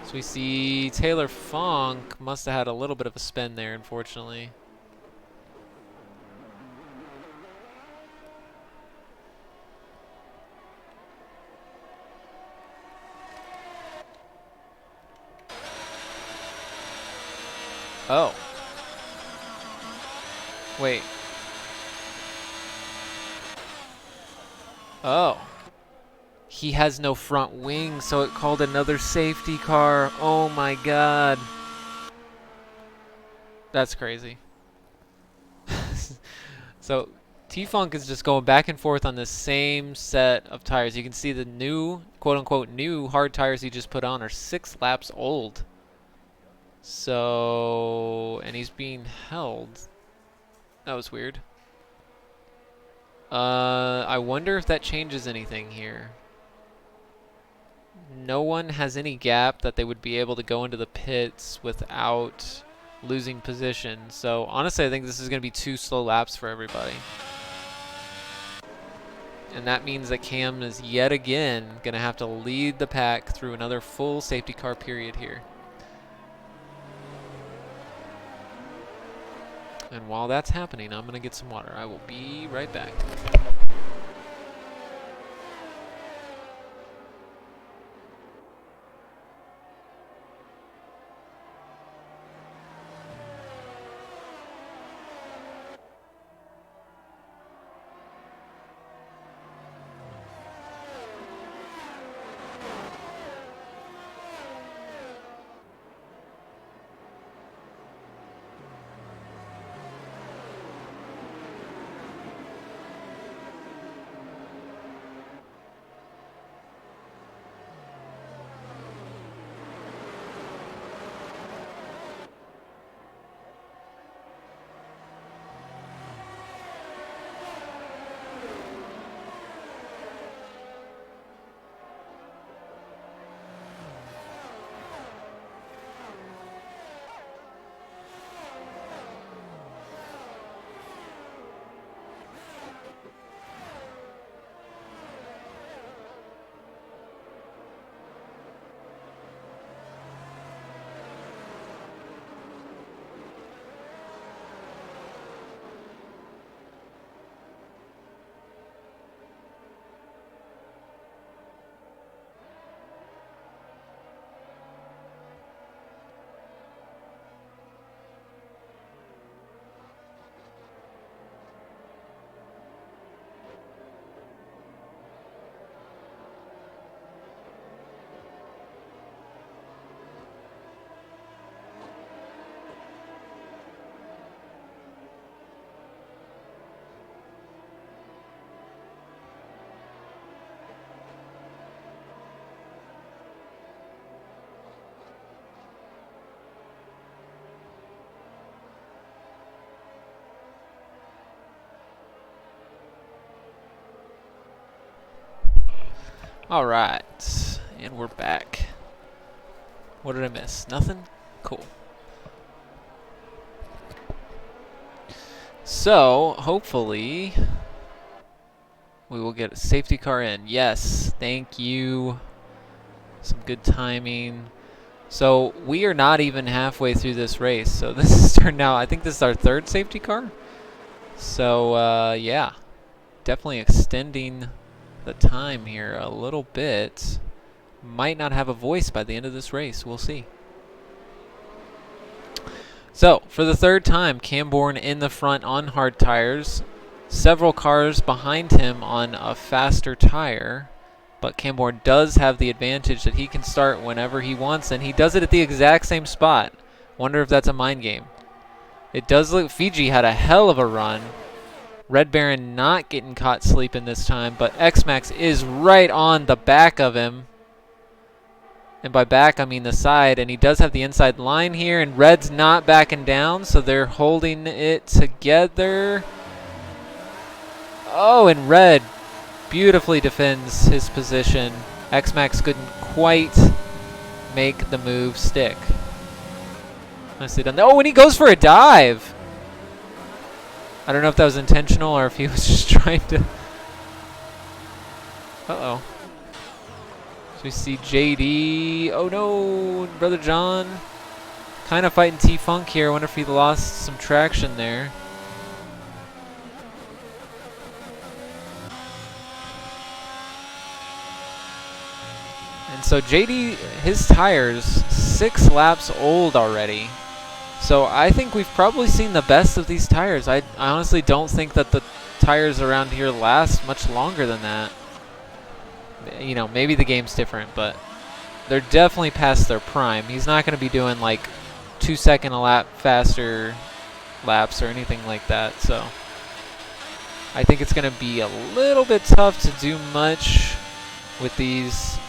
So we see Taylor Funk must have had a little bit of a spin there, unfortunately. Oh. Wait. Oh. He has no front wing, so it called another safety car. Oh my god. That's crazy. So T-Funk is just going back and forth on the same set of tires. You can see the new, quote-unquote, new hard tires he just put on are 6 laps old. So, and he's being held. That was weird. I wonder if that changes anything here. No one has any gap that they would be able to go into the pits without losing position. So honestly, I think this is going to be 2 slow laps for everybody. And that means that Cam is yet again going to have to lead the pack through another full safety car period here. And while that's happening, I'm going to get some water. I will be right back. All right, and we're back. What did I miss? Nothing? Cool. So, hopefully, we will get a safety car in. Yes, thank you. Some good timing. So, we are not even halfway through this race. So, this is turned out, I think this is our third safety car. So, yeah, definitely extending the time here a little bit. Might not have a voice by the end of this race. We'll see. So, for the third time, Camborne in the front on hard tires. Several cars behind him on a faster tire. But Camborne does have the advantage that he can start whenever he wants, and he does it at the exact same spot. Wonder if that's a mind game. It does look... Fiji had a hell of a run. Red Baron not getting caught sleeping this time, but X-Max is right on the back of him. And by back, I mean the side. And he does have the inside line here. And Red's not backing down, so they're holding it together. Oh, and Red beautifully defends his position. X-Max couldn't quite make the move stick. Nicely done. Oh, and he goes for a dive. I don't know if that was intentional or if he was just trying to... Uh-oh. So we see JD. Oh no, Brother John kind of fighting T-Funk here. I wonder if he lost some traction there. And so JD, his tires, 6 laps old already. So I think we've probably seen the best of these tires. I honestly don't think that the tires around here last much longer than that. You know, maybe the game's different, but they're definitely past their prime. He's not going to be doing like 2 second a lap faster laps or anything like that. So I think it's going to be a little bit tough to do much with these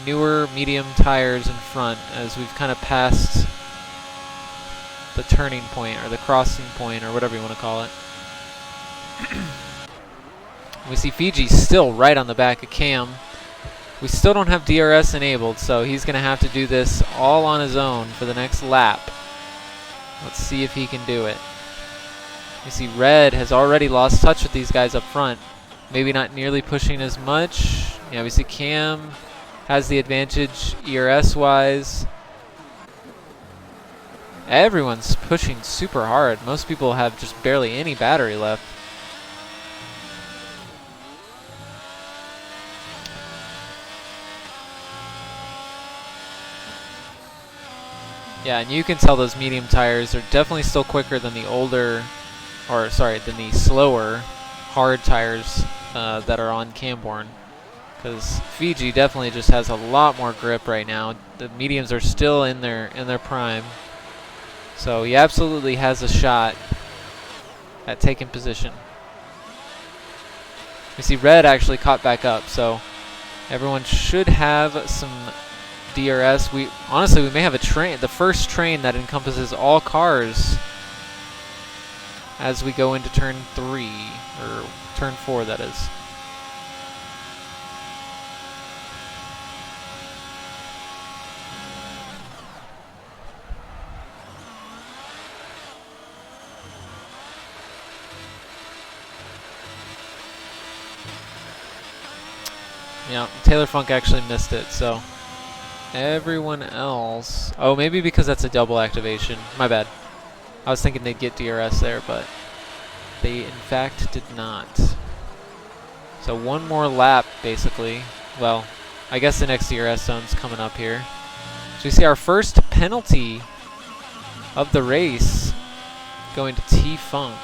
newer medium tires in front as we've kind of passed the turning point or the crossing point or whatever you want to call it. We see Fiji still right on the back of Cam. We still don't have DRS enabled, so he's going to have to do this all on his own for the next lap. Let's see if he can do it. You see Red has already lost touch with these guys up front. Maybe not nearly pushing as much. Yeah, we see Cam has the advantage ERS-wise. Everyone's pushing super hard. Most people have just barely any battery left. Yeah, and you can tell those medium tires are definitely still quicker than the older, or sorry, than the slower hard tires that are on Camborne. Because Fiji definitely just has a lot more grip right now. The mediums are still in their prime. So he absolutely has a shot at taking position. We see Red actually caught back up, so everyone should have some DRS. Honestly, we may have a train, the first train that encompasses all cars as we go into turn 3, or turn 4 that is. Yeah, Taylor Funk actually missed it, so everyone else... Oh, maybe because that's a double activation. My bad. I was thinking they'd get DRS there, but they in fact did not. So one more lap, basically. Well, I guess the next DRS zone's coming up here. So we see our first penalty of the race going to T-Funk.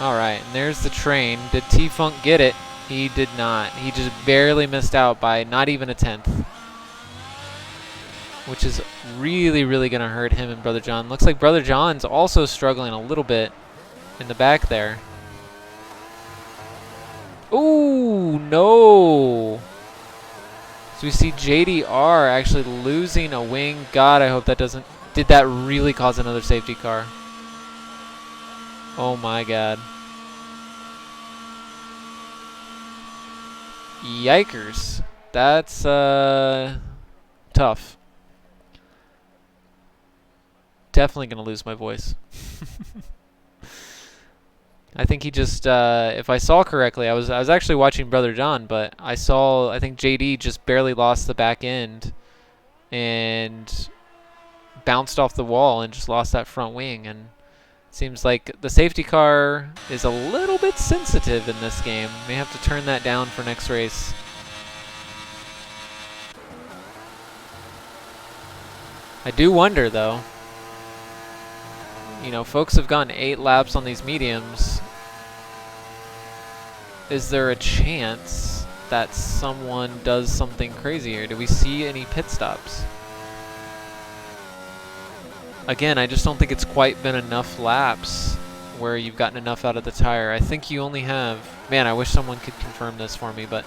Alright, and there's the train. Did T-Funk get it? He did not. He just barely missed out by not even a 10th. Which is really, really going to hurt him and Brother John. Looks like Brother John's also struggling a little bit in the back there. Ooh, no! So we see JDR actually losing a wing. God, I hope that doesn't... Did that really cause another safety car? Oh my god. Yikers. That's tough. Definitely gonna lose my voice. I think he just, if I saw correctly, I was actually watching Brother John, but I think JD just barely lost the back end and bounced off the wall and just lost that front wing. And it seems like the safety car is a little bit sensitive in this game. May have to turn that down for next race. I do wonder, though. You know, folks have gotten 8 laps on these mediums. Is there a chance that someone does something crazy here? Do we see any pit stops? Again, I just don't think it's quite been enough laps where you've gotten enough out of the tire. I think you only have... Man, I wish someone could confirm this for me, but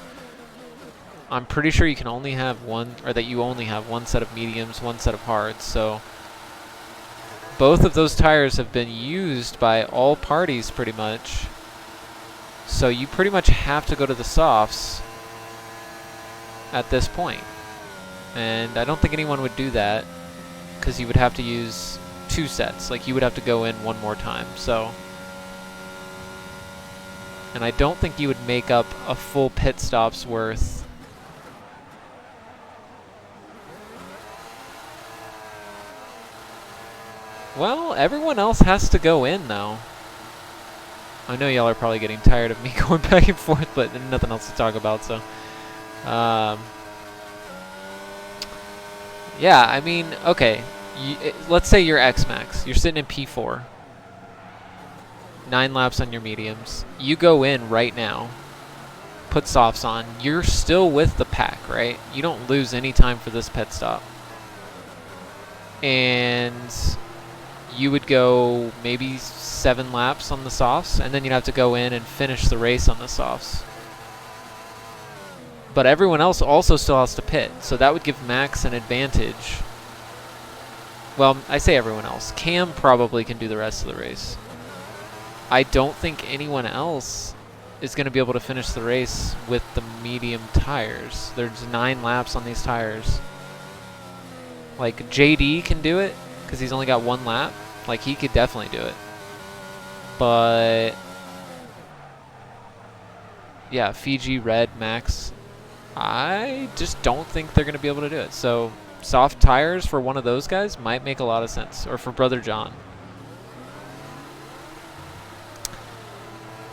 I'm pretty sure you can only have one, or that you only have one set of mediums, one set of hards. So both of those tires have been used by all parties pretty much. So you pretty much have to go to the softs at this point. And I don't think anyone would do that because you would have to use 2 sets. Like, you would have to go in one more time. So, and I don't think you would make up a full pit stop's worth. Well, everyone else has to go in though. I know y'all are probably getting tired of me going back and forth, but there's nothing else to talk about, so. Yeah, I mean, okay. Let's say you're X-Max. You're sitting in P4. 9 laps on your mediums. You go in right now. Put softs on. You're still with the pack, right? You don't lose any time for this pit stop. And you would go maybe 7 laps on the softs, and then you'd have to go in and finish the race on the softs. But everyone else also still has to pit, so that would give Max an advantage. Well, I say everyone else. Cam probably can do the rest of the race. I don't think anyone else is going to be able to finish the race with the medium tires. There's 9 laps on these tires. Like, JD can do it, because he's only got 1 lap. Like, he could definitely do it. But yeah, Fiji, Red, Max, I just don't think they're going to be able to do it. So soft tires for one of those guys might make a lot of sense, or for Brother John.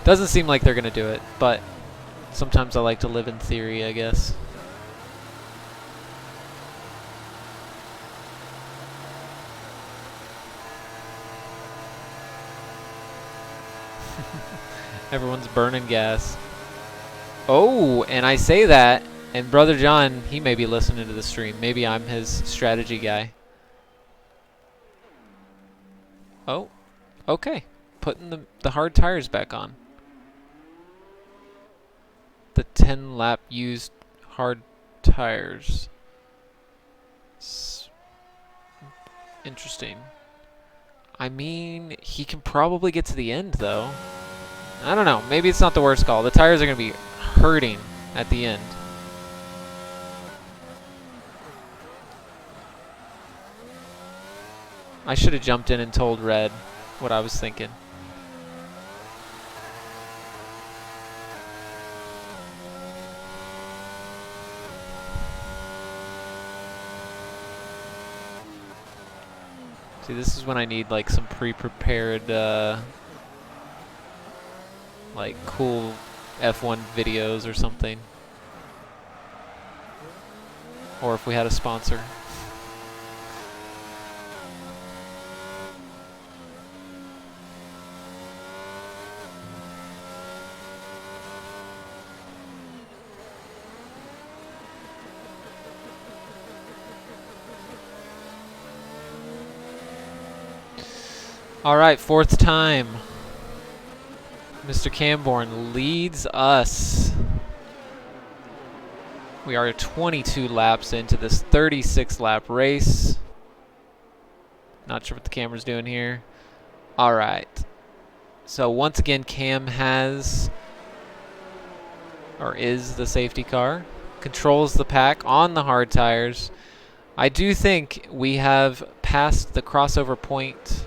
Doesn't seem like they're going to do it, but sometimes I like to live in theory, I guess. Everyone's burning gas. Oh, and I say that, and Brother John, he may be listening to the stream. Maybe I'm his strategy guy. Oh, okay. Putting the hard tires back on. The 10 lap used hard tires. Interesting. I mean, he can probably get to the end, though. I don't know. Maybe it's not the worst call. The tires are going to be hurting at the end. I should have jumped in and told Red what I was thinking. See, this is when I need like some pre-prepared like cool F1 videos or something. Or if we had a sponsor. All right, 4th time. Mr. Camborne leads us. We are 22 laps into this 36 lap race. Not sure what the camera's doing here. All right. So once again, Cam has, or is, the safety car. Controls the pack on the hard tires. I do think we have passed the crossover point.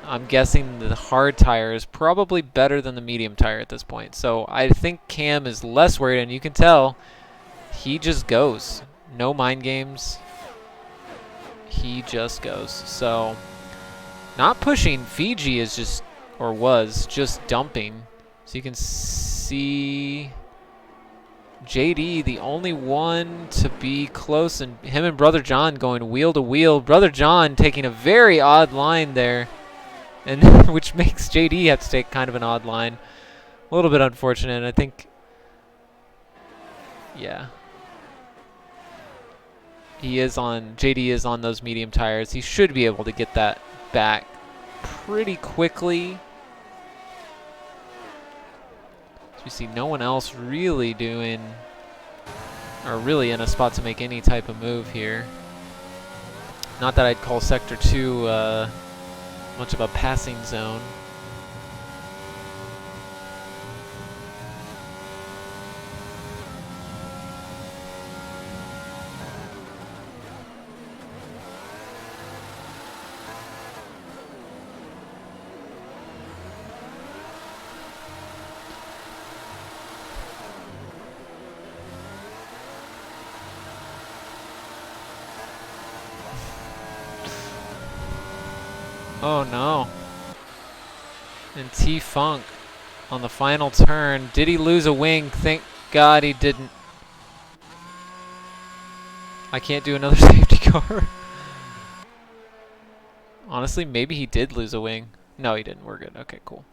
I'm guessing the hard tire is probably better than the medium tire at this point. So I think Cam is less worried, and you can tell he just goes. No mind games. He just goes. So not pushing. Fiji is just, or was, just dumping. So you can see JD, the only one to be close, and him and Brother John going wheel to wheel. Brother John taking a very odd line there, and which makes JD have to take kind of an odd line. A little bit unfortunate. I think, yeah. JD is on those medium tires. He should be able to get that back pretty quickly. You see no one else really doing, or really in a spot to make any type of move here. Not that I'd call Sector 2 much of a passing zone. Oh no. And T-Funk on the final turn. Did he lose a wing? Thank God he didn't. I can't do another safety car. Honestly, maybe he did lose a wing. No, he didn't. We're good. Okay, cool.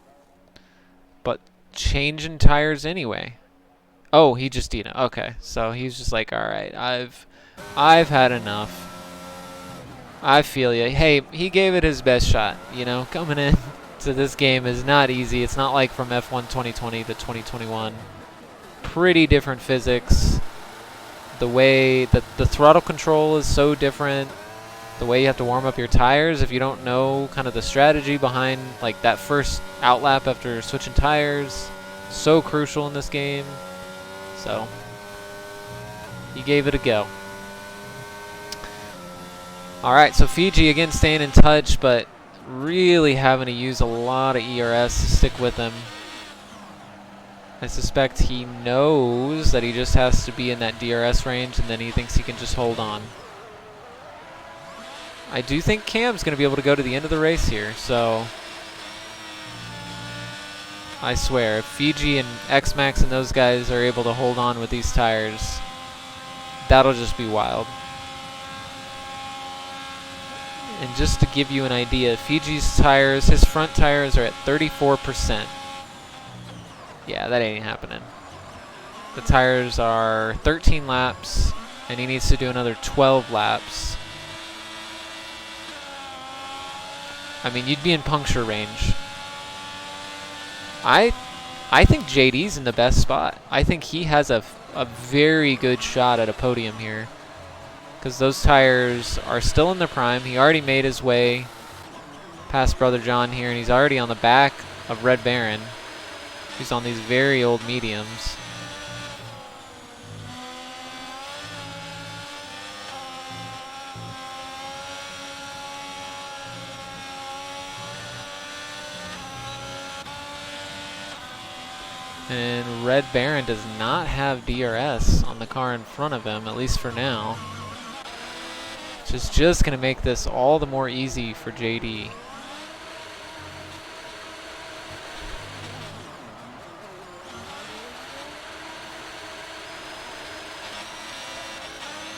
But changing tires anyway. Oh, he just did it. Okay, so he's just like, all right, I've had enough. I feel you. Hey, he gave it his best shot. You know, coming in to this game is not easy. It's not like from F1 2020 to 2021. Pretty different physics. The way that the throttle control is so different. The way you have to warm up your tires if you don't know kind of the strategy behind like that first outlap after switching tires. So crucial in this game. So he gave it a go. All right, so Fiji again staying in touch, but really having to use a lot of ERS to stick with him. I suspect he knows that he just has to be in that DRS range, and then he thinks he can just hold on. I do think Cam's going to be able to go to the end of the race here, so I swear, if Fiji and X-Max and those guys are able to hold on with these tires, that'll just be wild. And just to give you an idea, Fiji's tires, his front tires are at 34%. Yeah, that ain't happening. The tires are 13 laps, and he needs to do another 12 laps. I mean, you'd be in puncture range. I think JD's in the best spot. I think he has a very good shot at a podium here, because those tires are still in their prime. He already made his way past Brother John here, and he's already on the back of Red Baron. He's on these very old mediums. And Red Baron does not have DRS on the car in front of him, at least for now. Which is just going to make this all the more easy for JD.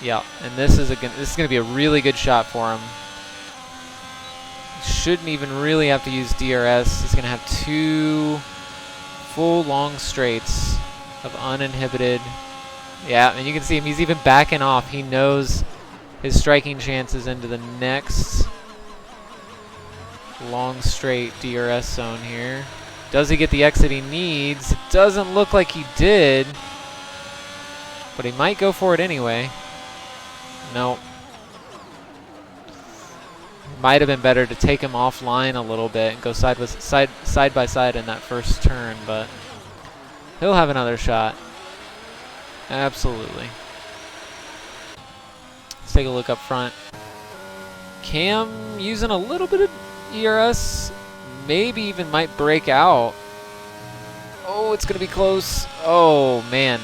Yeah, and this is going to be a really good shot for him. Shouldn't even really have to use DRS. He's going to have two full long straights of uninhibited. Yeah, and you can see him. He's even backing off. He knows his striking chances into the next long straight DRS zone here. Does he get the exit he needs? It doesn't look like he did, but he might go for it anyway. Nope. Might have been better to take him offline a little bit and go side by side in that first turn, but he'll have another shot. Absolutely. Let's take a look up front. Cam using a little bit of ERS, maybe even might break out. Oh, it's going to be close. Oh, man.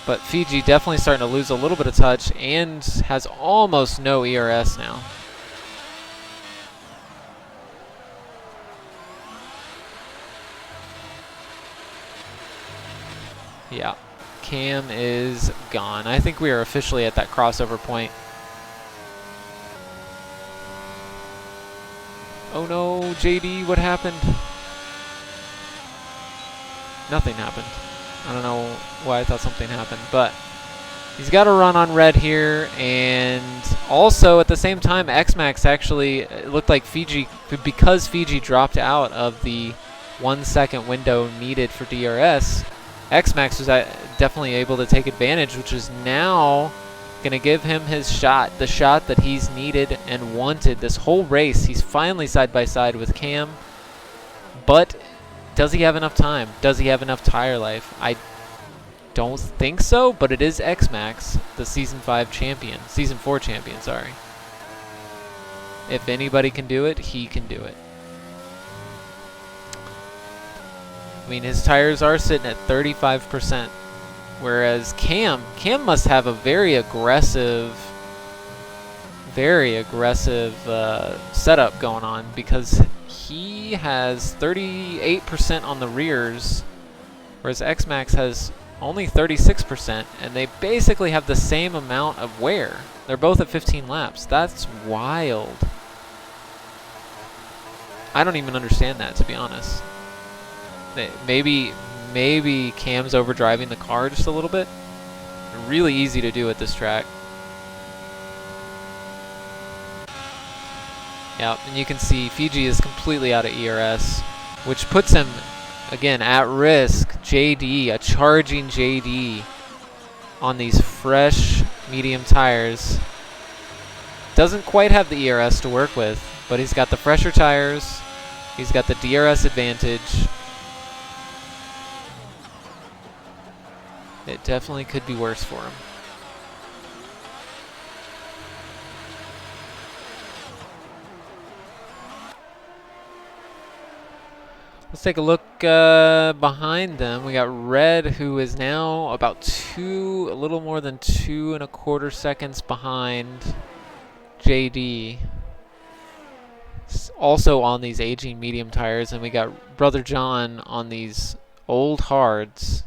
But Fiji definitely starting to lose a little bit of touch and has almost no ERS now. Yeah, Cam is gone. I think we are officially at that crossover point. Oh no, JD, what happened? Nothing happened. I don't know why I thought something happened, but he's got a run on red here, and also at the same time, X-Max actually, it looked like Fiji, because Fiji dropped out of the 1 second window needed for DRS, X-Max was definitely able to take advantage, which is now going to give him his shot, the shot that he's needed and wanted this whole race. He's finally side by side with Cam, but does he have enough time? Does he have enough tire life? I don't think so, but it is X-Max, the Season 4 champion, sorry. If anybody can do it, he can do it. I mean, his tires are sitting at 35%, whereas Cam must have a very aggressive setup going on, because he has 38% on the rears, whereas X-Max has only 36%, and they basically have the same amount of wear. They're both at 15 laps. That's wild. I don't even understand that, to be honest. Maybe Cam's overdriving the car just a little bit. Really easy to do at this track. Yeah, and you can see Fiji is completely out of ERS, which puts him, again, at risk. JD, a charging JD on these fresh medium tires. Doesn't quite have the ERS to work with, but he's got the fresher tires. He's got the DRS advantage. It definitely could be worse for him. Let's take a look behind them. We got Red, who is now about a little more than 2.25 seconds behind JD. Also on these aging medium tires, and we got Brother John on these old hards,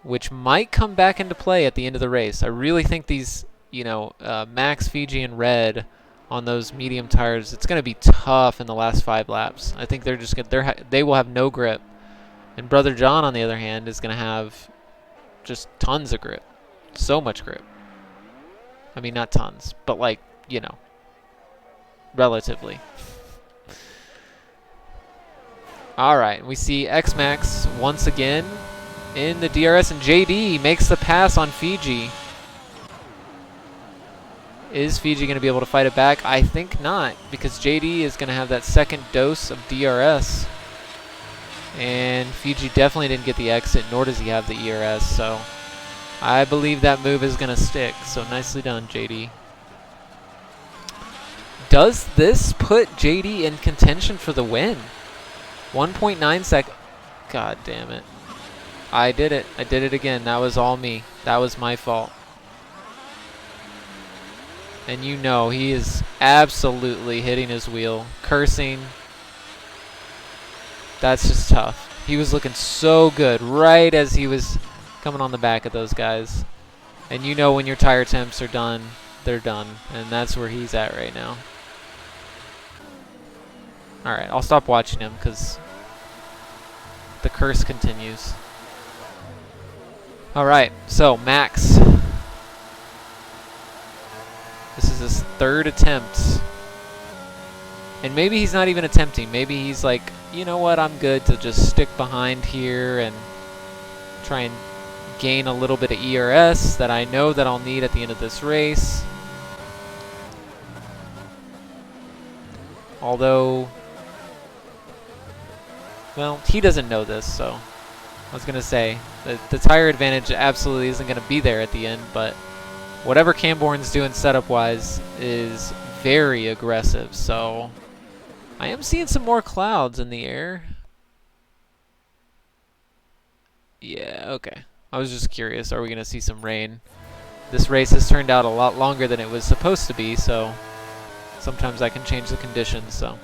which might come back into play at the end of the race. I really think these, Max, Fiji, and Red on those medium tires, it's going to be tough in the last 5 laps. I think they will have no grip, and Brother John, on the other hand, is going to have just tons of grip, so much grip. I mean, not tons, but relatively. All right, we see X-Max once again in the DRS, and JD makes the pass on Fiji. Is Fiji going to be able to fight it back? I think not, because JD is going to have that second dose of DRS. And Fiji definitely didn't get the exit, nor does he have the ERS, so I believe that move is going to stick. So nicely done, JD. Does this put JD in contention for the win? 1.9 sec. God damn it. I did it. I did it again. That was all me. That was my fault. And he is absolutely hitting his wheel, cursing. That's just tough. He was looking so good right as he was coming on the back of those guys. And when your tire temps are done, they're done. And that's where he's at right now. Alright, I'll stop watching him because the curse continues. Alright, so Max. This is his 3rd attempt. And maybe he's not even attempting. Maybe he's like, you know what, I'm good to just stick behind here and try and gain a little bit of ERS that I know that I'll need at the end of this race. Although, well, he doesn't know this, so I was going to say the tire advantage absolutely isn't going to be there at the end, but whatever Camborne's doing setup-wise is very aggressive, so I am seeing some more clouds in the air. Yeah, okay. I was just curious, are we going to see some rain? This race has turned out a lot longer than it was supposed to be, so sometimes I can change the conditions, so.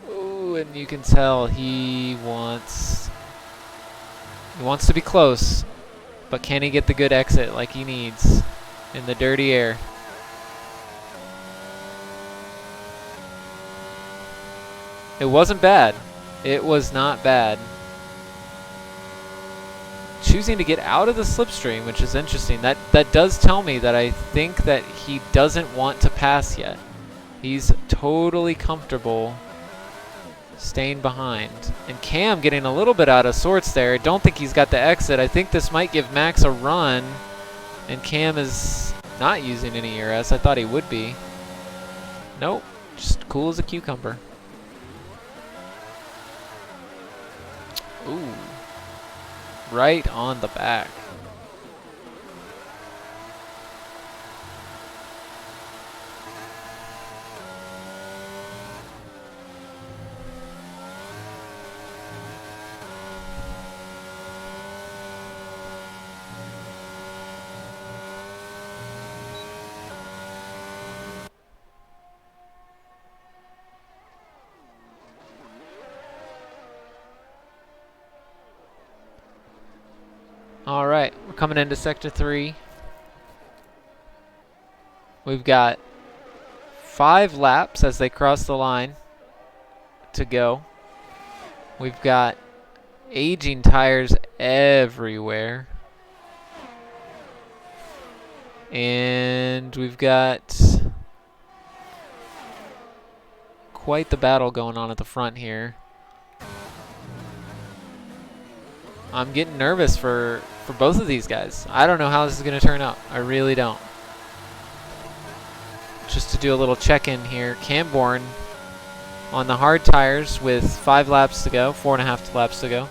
Ooh, and you can tell he wants to be close, but can he get the good exit like he needs in the dirty air? It wasn't bad. It was not bad. Choosing to get out of the slipstream, which is interesting. That does tell me that I think that he doesn't want to pass yet. He's totally comfortable staying behind. And Cam getting a little bit out of sorts there. Don't think he's got the exit. I think this might give Max a run. And Cam is not using any ERS. I thought he would be. Nope. Just cool as a cucumber. Ooh. Right on the back. All right, we're coming into Sector 3. We've got 5 laps as they cross the line to go. We've got aging tires everywhere. And we've got quite the battle going on at the front here. I'm getting nervous for both of these guys. I don't know how this is going to turn out. I really don't. Just to do a little check-in here, Camborne on the hard tires with 5 laps to go, 4.5 laps to go.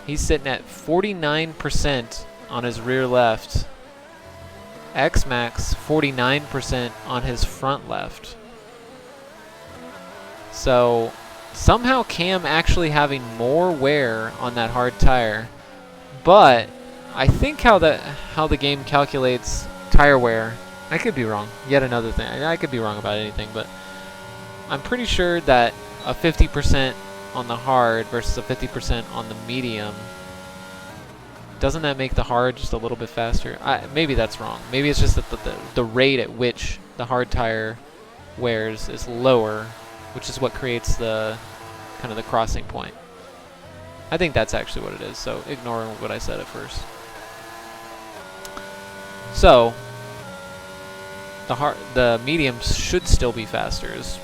He's sitting at 49% on his rear left. X-Max 49% on his front left. So somehow Cam actually having more wear on that hard tire, but I think how the game calculates tire wear, I could be wrong. Yet another thing. I could be wrong about anything, but I'm pretty sure that a 50% on the hard versus a 50% on the medium, doesn't that make the hard just a little bit faster? Maybe that's wrong. Maybe it's just that the rate at which the hard tire wears is lower, which is what creates the kind of the crossing point. I think that's actually what it is, so ignore what I said at first. So the mediums should still be faster is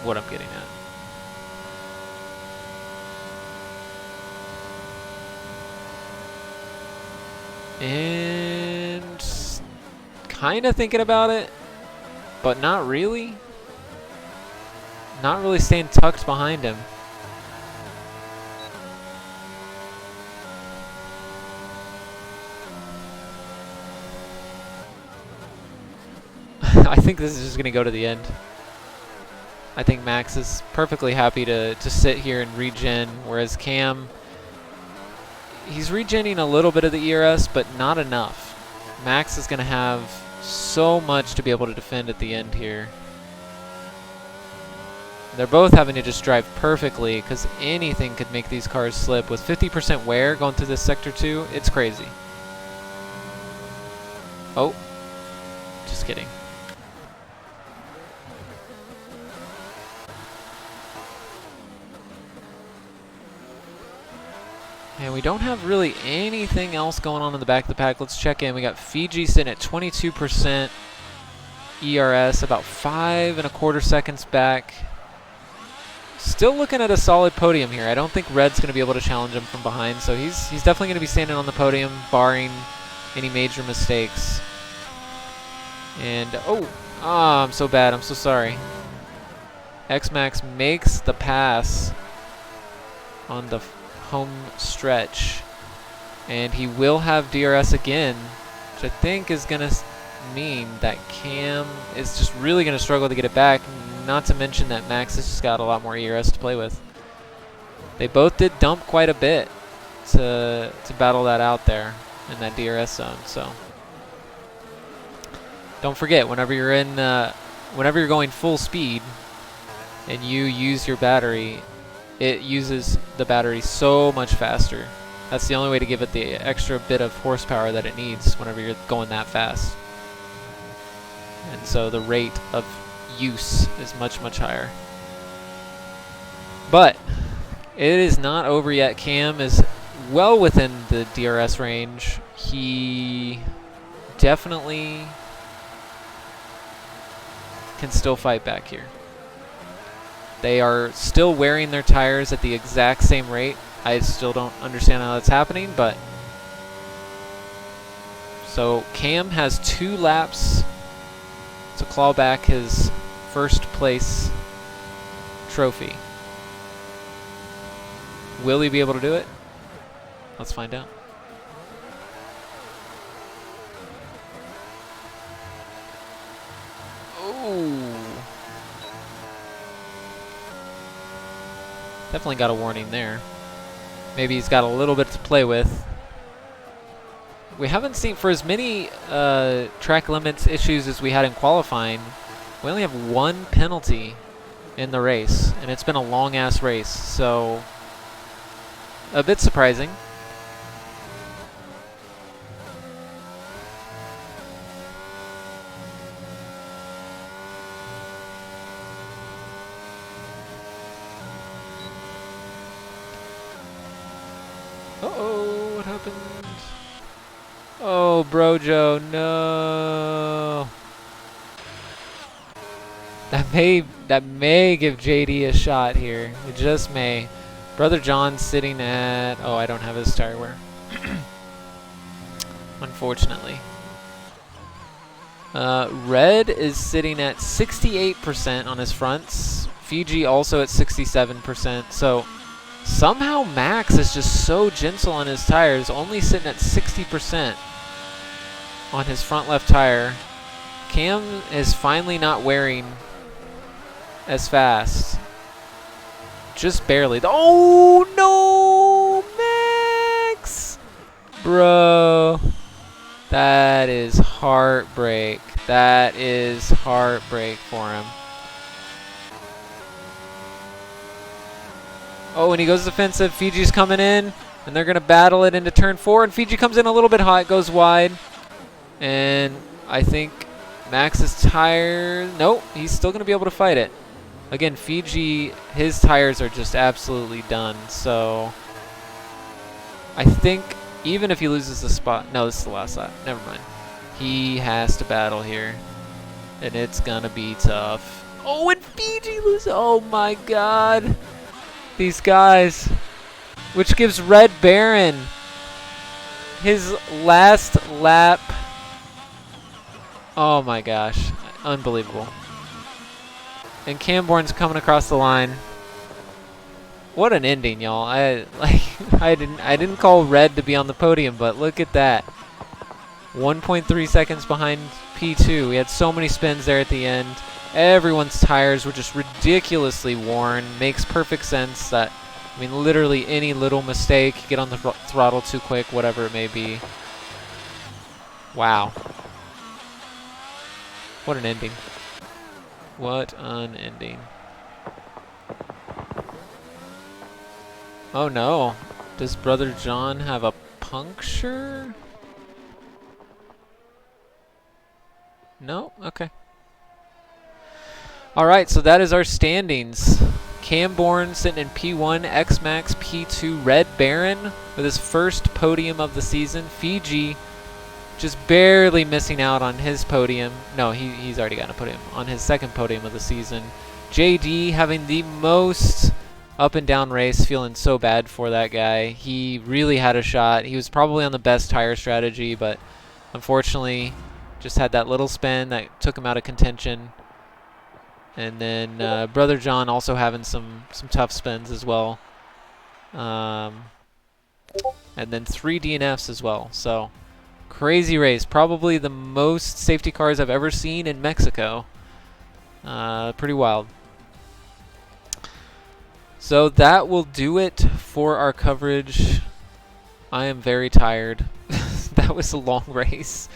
what I'm getting at. And kind of thinking about it, but not really. Not really staying tucked behind him. I think this is just going to go to the end. I think Max is perfectly happy to sit here and regen, whereas Cam, he's regenning a little bit of the ERS, but not enough. Max is going to have so much to be able to defend at the end here. They're both having to just drive perfectly because anything could make these cars slip. With 50% wear going through this Sector 2, it's crazy. Oh, just kidding. And we don't have really anything else going on in the back of the pack. Let's check in. We got Fiji sitting at 22% ERS, about 5.25 seconds back. Still looking at a solid podium here. I don't think Red's going to be able to challenge him from behind, so he's definitely going to be standing on the podium, barring any major mistakes. And, I'm so bad. I'm so sorry. X-Max makes the pass on the home stretch, and he will have DRS again, which I think is going to mean that Cam is just really going to struggle to get it back, not to mention that Max has just got a lot more ERS to play with. They both did dump quite a bit to battle that out there in that DRS zone, so don't forget, whenever you're going full speed and you use your battery, it uses the battery so much faster. That's the only way to give it the extra bit of horsepower that it needs whenever you're going that fast. And so the rate of use is much, much higher. But it is not over yet. Cam is well within the DRS range. He definitely can still fight back here. They are still wearing their tires at the exact same rate. I still don't understand how that's happening, but so Cam has 2 laps to claw back his first place trophy. Will he be able to do it? Let's find out. Definitely got a warning there. Maybe he's got a little bit to play with. We haven't seen, for as many track limits issues as we had in qualifying, we only have 1 penalty in the race, and it's been a long-ass race, so a bit surprising. Uh-oh, what happened? Oh, Brojo, no. That may give JD a shot here. It just may. Brother John's sitting at, oh, I don't have his tire wear. Unfortunately. Red is sitting at 68% on his fronts. Fiji also at 67%. So somehow Max is just so gentle on his tires, only sitting at 60% on his front left tire. Cam is finally not wearing as fast. Just barely. Oh no, Max! Bro, that is heartbreak. That is heartbreak for him. Oh, and he goes defensive. Fiji's coming in, and they're going to battle it into turn 4. And Fiji comes in a little bit hot, goes wide. And I think Max's tire, nope, he's still going to be able to fight it. Again, Fiji, his tires are just absolutely done. So I think even if he loses the spot, no, this is the last lap. Never mind. He has to battle here, and it's going to be tough. Oh, and Fiji loses. Oh, my God. These guys, which gives Red Baron his last lap. Oh my gosh, unbelievable. And Camborne's coming across the line. What an ending, y'all. I didn't call Red to be on the podium, but look at that. 1.3 seconds behind P2. We had so many spins there at the end. Everyone's tires were just ridiculously worn. Makes perfect sense that, I mean, literally any little mistake, get on the throttle too quick, whatever it may be. Wow. What an ending. What an ending. Oh no. Does Brother John have a puncture? No? Okay. All right, so that is our standings. Camborne sitting in P1, X-Max P2, Red Baron with his first podium of the season. Fiji just barely missing out on his podium. No, he's already gotten a podium. On his second podium of the season. JD having the most up and down race, feeling so bad for that guy. He really had a shot. He was probably on the best tire strategy, but unfortunately just had that little spin that took him out of contention. And then Brother John also having some tough spins as well. And then 3 DNFs as well. So crazy race. Probably the most safety cars I've ever seen in Mexico. Pretty wild. So that will do it for our coverage. I am very tired. That was a long race.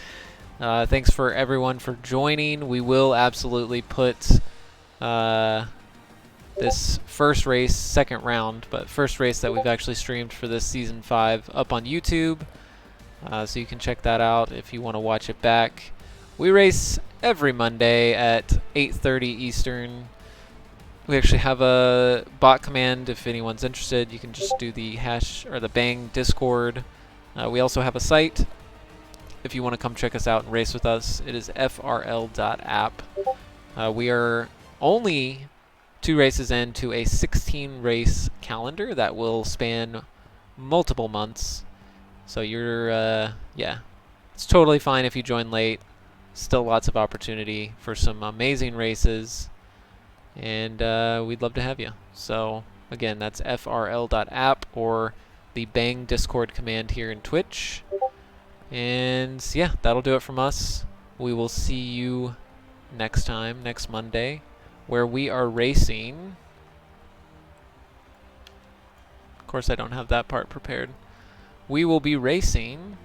Thanks for everyone for joining. We will absolutely put this first race, second round, but first race that we've actually streamed for this Season 5 up on YouTube. So you can check that out if you want to watch it back. We race every Monday at 8:30 Eastern. We actually have a bot command if anyone's interested. You can just do the hash or the Bang Discord. We also have a site if you want to come check us out and race with us. It is frl.app. We are only 2 races into a 16 race calendar that will span multiple months. So you're, yeah, it's totally fine if you join late. Still lots of opportunity for some amazing races. And we'd love to have you. So again, that's frl.app or the Bang Discord command here in Twitch. And yeah, that'll do it from us. We will see you next time, next Monday, where we are racing. Of course, I don't have that part prepared. We will be racing.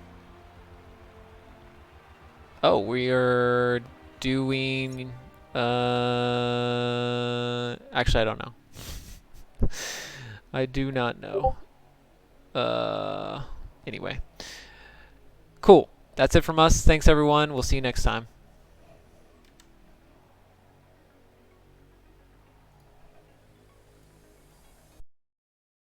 Oh, we are doing. Actually, I don't know. I do not know. Anyway. Cool. That's it from us. Thanks, everyone. We'll see you next time.